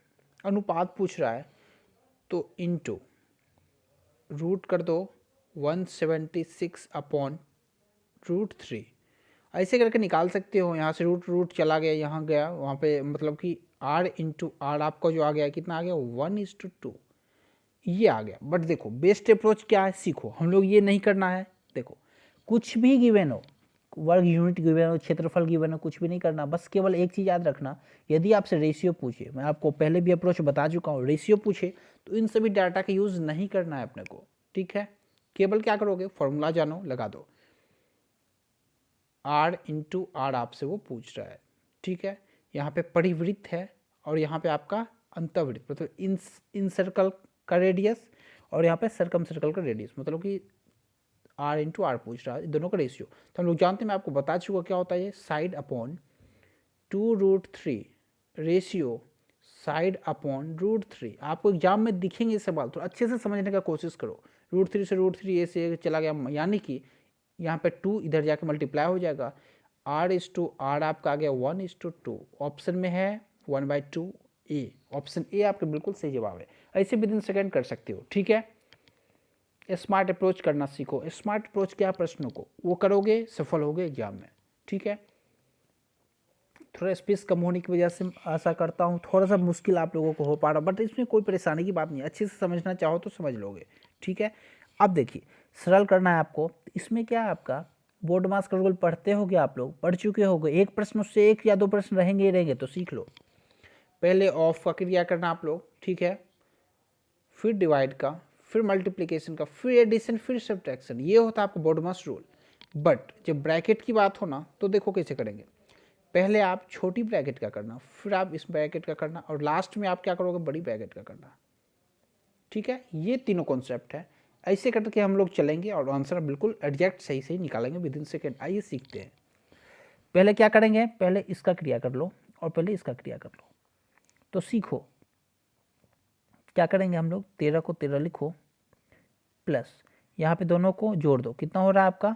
अनुपात पूछ रहा है, तो इनटू रूट कर दो 176/√3। ऐसे करके निकाल सकते हो। यहाँ से रूट रूट चला गया, यहाँ गया, वहाँ पे मतलब कि r इंटू आर आपका जो आ गया कितना आ गया 1:2 ये आ गया। बट देखो बेस्ट अप्रोच क्या है, सीखो। हम लोग ये नहीं करना है, देखो कुछ भी गिवन हो, वर्ग यूनिट गिवन हो, क्षेत्रफल गिवन हो, कुछ भी नहीं करना। बस केवल एक चीज़ याद रखना, यदि आपसे रेशियो पूछे, मैं आपको पहले भी अप्रोच बता चुका हूँ, रेशियो पूछे तो इन सभी डाटा का यूज़ नहीं करना है अपने को, ठीक है। केवल क्या करोगे, फॉर्मूला जानो, लगा दो, r इंटू आर आपसे वो पूछ रहा है, ठीक है। यहाँ पे परिवृत्त है और यहाँ पे आपका अंतर्वृत्त, मतलब इन सर्कल का रेडियस और यहाँ पे सर्कम सर्कल का रेडियस, मतलब कि r इंटू आर पूछ रहा है, दोनों का रेशियो। तो हम लोग जानते हैं, मैं आपको बता चुका क्या होता है ये, side upon 2√3 ratio side upon √3। आपको एग्जाम में दिखेंगे सवाल, तो अच्छे से समझने का कोशिश करो। √3 से √3 ए से चला गया, यानी कि यहाँ पे 2 इधर जाके मल्टीप्लाई हो जाएगा, r आपका आ गया 1:2। ऑप्शन में है 1/2 ए, ऑप्शन ए आपका बिल्कुल सही जवाब है। ऐसे विद इन सेकेंड कर सकते हो, ठीक है। स्मार्ट अप्रोच करना सीखो। स्मार्ट अप्रोच क्या, प्रश्नों को वो करोगे सफल होगे एग्जाम में, ठीक है। थोड़ा स्पेस कम होने की वजह से आशा करता हूँ थोड़ा सा मुश्किल आप लोगों को हो पा रहा, बट इसमें कोई परेशानी की बात नहीं है, अच्छे से समझना चाहो तो समझ लोगे, ठीक है। अब देखिए सरल करना है आपको। इसमें क्या है, आपका बोर्ड मास का रूल पढ़ते होगे, आप लोग पढ़ चुके होगे। एक प्रश्न उससे एक या दो प्रश्न रहेंगे ही रहेंगे, तो सीख लो। पहले ऑफ का क्रिया करना आप लोग, ठीक है, फिर डिवाइड का, फिर मल्टीप्लिकेशन का, फिर एडिशन, फिर सब्ट्रैक्शन, ये होता है आपका बोर्ड मास रूल। बट जब ब्रैकेट की बात हो ना, तो देखो कैसे करेंगे। पहले आप छोटी ब्रैकेट का करना, फिर आप इस ब्रैकेट का करना, और लास्ट में आप क्या करोगे, बड़ी ब्रैकेट का करना, ठीक है। ये तीनों कॉन्सेप्ट है, ऐसे करके हम लोग चलेंगे और आंसर बिल्कुल एग्जैक्ट सही सही निकालेंगे विद इन सेकेंड। आइए सीखते हैं। पहले क्या करेंगे, पहले इसका क्रिया कर लो और पहले इसका क्रिया कर लो, तो सीखो क्या करेंगे हम लोग। 13 को 13 लिखो, प्लस यहाँ पे दोनों को जोड़ दो, कितना हो रहा है आपका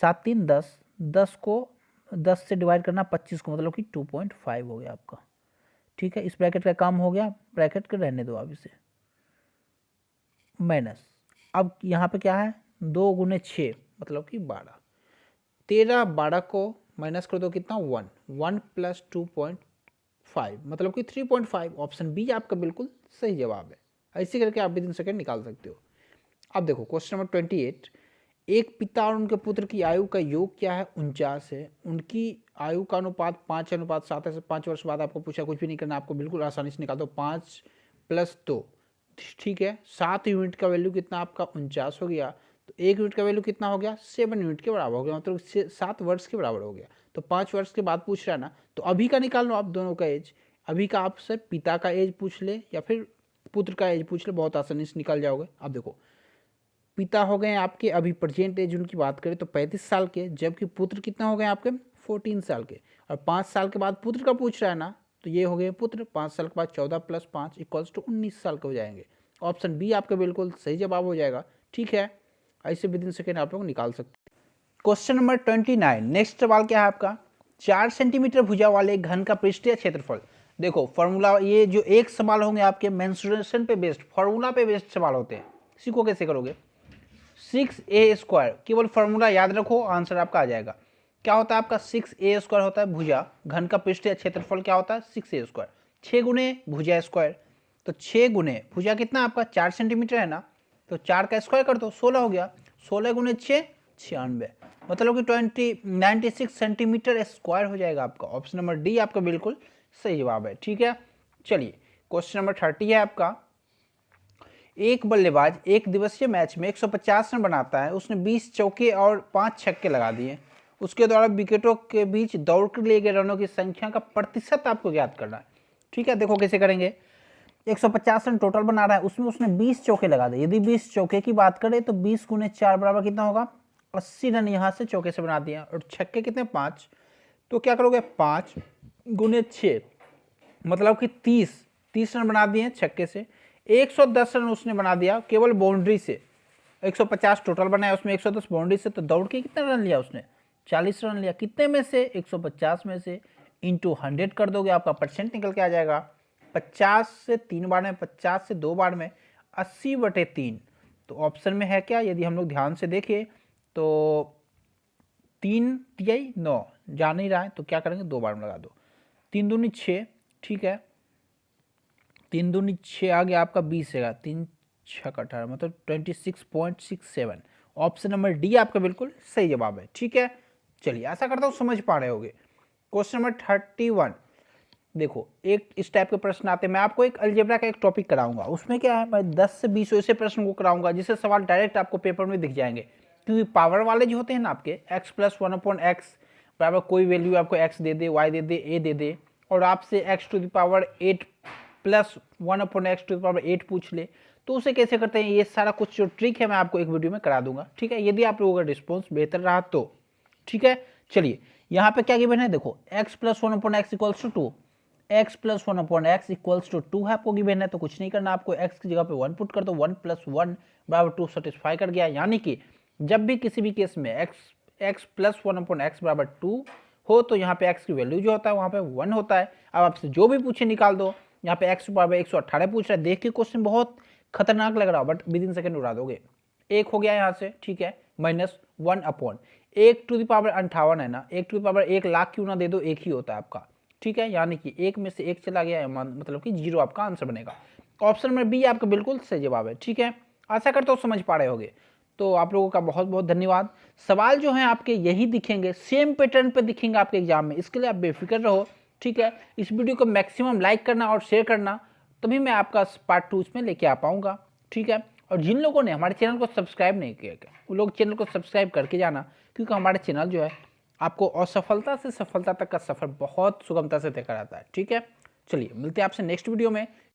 7 3 10, 10 को 10 से डिवाइड करना 25 को, मतलब कि 2.5 हो गया आपका, ठीक है। इस ब्रैकेट का काम हो गया, ब्रैकेट के रहने दो आप इसे, माइनस। अब यहाँ पे क्या है, 2 गुने 6 मतलब कि 12, 13 12 को माइनस कर दो, कितना 1, 1 प्लस 2.5 मतलब कि 3.5। ऑप्शन बी आपका बिल्कुल सही जवाब है। ऐसे करके आप विद इन सेकेंड निकाल सकते हो। अब देखो क्वेश्चन नंबर 28, एक पिता और उनके पुत्र की आयु का योग क्या है, 49 है। उनकी आयु का अनुपात 5:7 है। 5 वर्ष बाद आपको पूछा, कुछ भी नहीं करना, आपको बिल्कुल आसानी से निकाल दो। 5 + 2, ठीक है। 7 यूनिट का वैल्यू कितना आपका 49 हो गया, तो 1 यूनिट का वैल्यू कितना हो गया 7 यूनिट के बराबर हो गया, मतलब 7 वर्ष के बराबर हो गया। तो 5 वर्ष के बाद पूछ रहा है ना, तो अभी का निकाल लो आप दोनों का एज। अभी का आपसे पिता का एज पूछ ले या फिर पुत्र का एज पूछ ले, बहुत आसानी से निकल जाओगे। अब देखो पिता हो गए आपके, अभी प्रेजेंट एज उनकी बात करें तो 35 साल के, जबकि पुत्र कितना हो गए आपके 14 साल के। और 5 साल के बाद पुत्र का पूछ रहा है ना, तो ये हो गए पुत्र। 5 साल के बाद 14 + 5 = 19 साल के हो जाएंगे। ऑप्शन बी आपका बिल्कुल सही जवाब हो जाएगा, ठीक है। ऐसे विद इन सेकेंड आप लोग निकाल सकते हैं। क्वेश्चन नंबर 29, नेक्स्ट सवाल क्या है आपका, 4 सेंटीमीटर भुजा वाले एक घन का पृष्ठीय क्षेत्रफल। देखो फॉर्मूला, ये जो एक सवाल होंगे आपके मेंसुरेशन पे बेस्ड, फॉर्मूला पे बेस्ड सवाल होते हैं। सीखो कैसे करोगे। 6a², केवल फॉर्मूला याद रखो, आंसर आपका आ जाएगा। क्या होता है आपका 6a² होता है भुजा, घन का पृष्ठीय क्षेत्रफल क्या होता है 6a², 6 गुने भुजा स्क्वायर। तो 6 गुने भुजा कितना आपका 4 सेंटीमीटर है ना, तो 4 का स्क्वायर कर दो, 16 हो गया। 16 गुने 6 96, मतलब कि 96 सेंटीमीटर स्क्वायर हो जाएगा आपका। ऑप्शन नंबर डी आपका बिल्कुल सही जवाब है, ठीक है। चलिए क्वेश्चन नंबर 30 है आपका, एक बल्लेबाज एक दिवसीय मैच में 150 रन बनाता है। उसने 20 चौके और 5 छक्के लगा दिए। उसके द्वारा विकेटों के बीच दौड़कर लिए गए रनों की संख्या का प्रतिशत आपको ज्ञात करना है, ठीक है। देखो कैसे करेंगे। 150 रन टोटल बना रहा है, उसमें उसने 20 चौके लगा दिए। यदि 20 चौके की बात करें तो 20 गुने 4 बराबर कितना होगा 80 रन यहाँ से चौके से बना दिया। और छक्के कितने 5, तो क्या करोगे 5 गुने 6 मतलब कि 30 रन बना दिए छक्के से। 110 रन उसने बना दिया केवल बाउंड्री से। 150 टोटल बनाया, उसमें 110 बाउंड्री से, तो दौड़ के कितना रन लिया उसने 40 रन लिया, कितने में से 150 में से, इंटू 100 कर दोगे, आपका परसेंट निकल के आ जाएगा 50 से 3 बार में, 50 से 2 बार में 80/3। तो ऑप्शन में है क्या, यदि हम लोग ध्यान से देखें तो 3 तिहाई 9 जा नहीं रहा है, तो क्या करेंगे 2 बार में लगा दो, 3 दूनी 6, ठीक है, 3 दूनी 6 आ गया आपका 20 है, 3 6 18 मतलब 26.67। ऑप्शन नंबर डी आपका बिल्कुल सही जवाब है, ठीक है। चलिए आशा करता हूँ समझ पा रहे होगे। क्वेश्चन नंबर 31, देखो एक इस टाइप के प्रश्न आते हैं। मैं आपको एक अलजेब्रा का एक टॉपिक कराऊंगा, उसमें क्या है, मैं 10 से 20 ऐसे प्रश्न को कराऊंगा जिससे सवाल डायरेक्ट आपको पेपर में दिख जाएंगे, क्योंकि पावर वाले जो होते हैं ना आपके x + 1/x बराबर कोई वैल्यू आपको x they they, y they they, a दे दे, और आपसे x⁸8 + 1/x⁸8 पूछ ले, तो उसे कैसे करते हैं, ये सारा कुछ जो ट्रिक है मैं आपको एक वीडियो में करा दूंगा, ठीक है, यदि आप लोगों का रिस्पॉन्स बेहतर रहा तो, ठीक है। चलिए यहाँ पे क्या गिवन है, देखो x + 1/x = 2, x + 1/x = 2 है आपको गिवन है, तो कुछ नहीं करना, आपको x की जगह पे 1 पुट कर दो, 1 + 1 = 2 सेटिस्फाई कर गया। यानी कि जब भी किसी भी केस में x + 1/x = 2 हो, तो यहाँ पे x की वैल्यू जो होता है वहाँ पे 1 होता है। अब आपसे जो भी पूछे निकाल दो, यहाँ पे x = 118 पूछ रहा है, देख के क्वेश्चन बहुत खतरनाक लग रहा हो, बट विदिन सेकंड उड़ा दोगे। 1 हो गया यहाँ से, ठीक है, -1/1 1/58 है ना, 1 लाख क्यों ना दे दो, एक ही होता है आपका, ठीक है, यानी कि 1 में से 1 चला गया, मतलब कि 0 आपका आंसर बनेगा। ऑप्शन नंबर बी आपका बिल्कुल सही जवाब है, ठीक है। आशा करता हूँ समझ पा रहे होगे। तो आप लोगों का बहुत बहुत धन्यवाद। सवाल जो हैं आपके यही दिखेंगे, सेम पैटर्न पे दिखेंगे आपके एग्जाम में, इसके लिए आप बेफिक्र रहो, ठीक है। इस वीडियो को मैक्सिमम लाइक करना और शेयर करना, तभी मैं आपका पार्ट 2 इसमें लेके आ पाऊंगा, ठीक है। और जिन लोगों ने हमारे चैनल को सब्सक्राइब नहीं किया वो लोग चैनल को सब्सक्राइब करके जाना, क्योंकि हमारे चैनल जो है आपको असफलता से सफलता तक का सफर बहुत सुगमता से तय कराता है, ठीक है। चलिए मिलते हैं आपसे नेक्स्ट वीडियो में।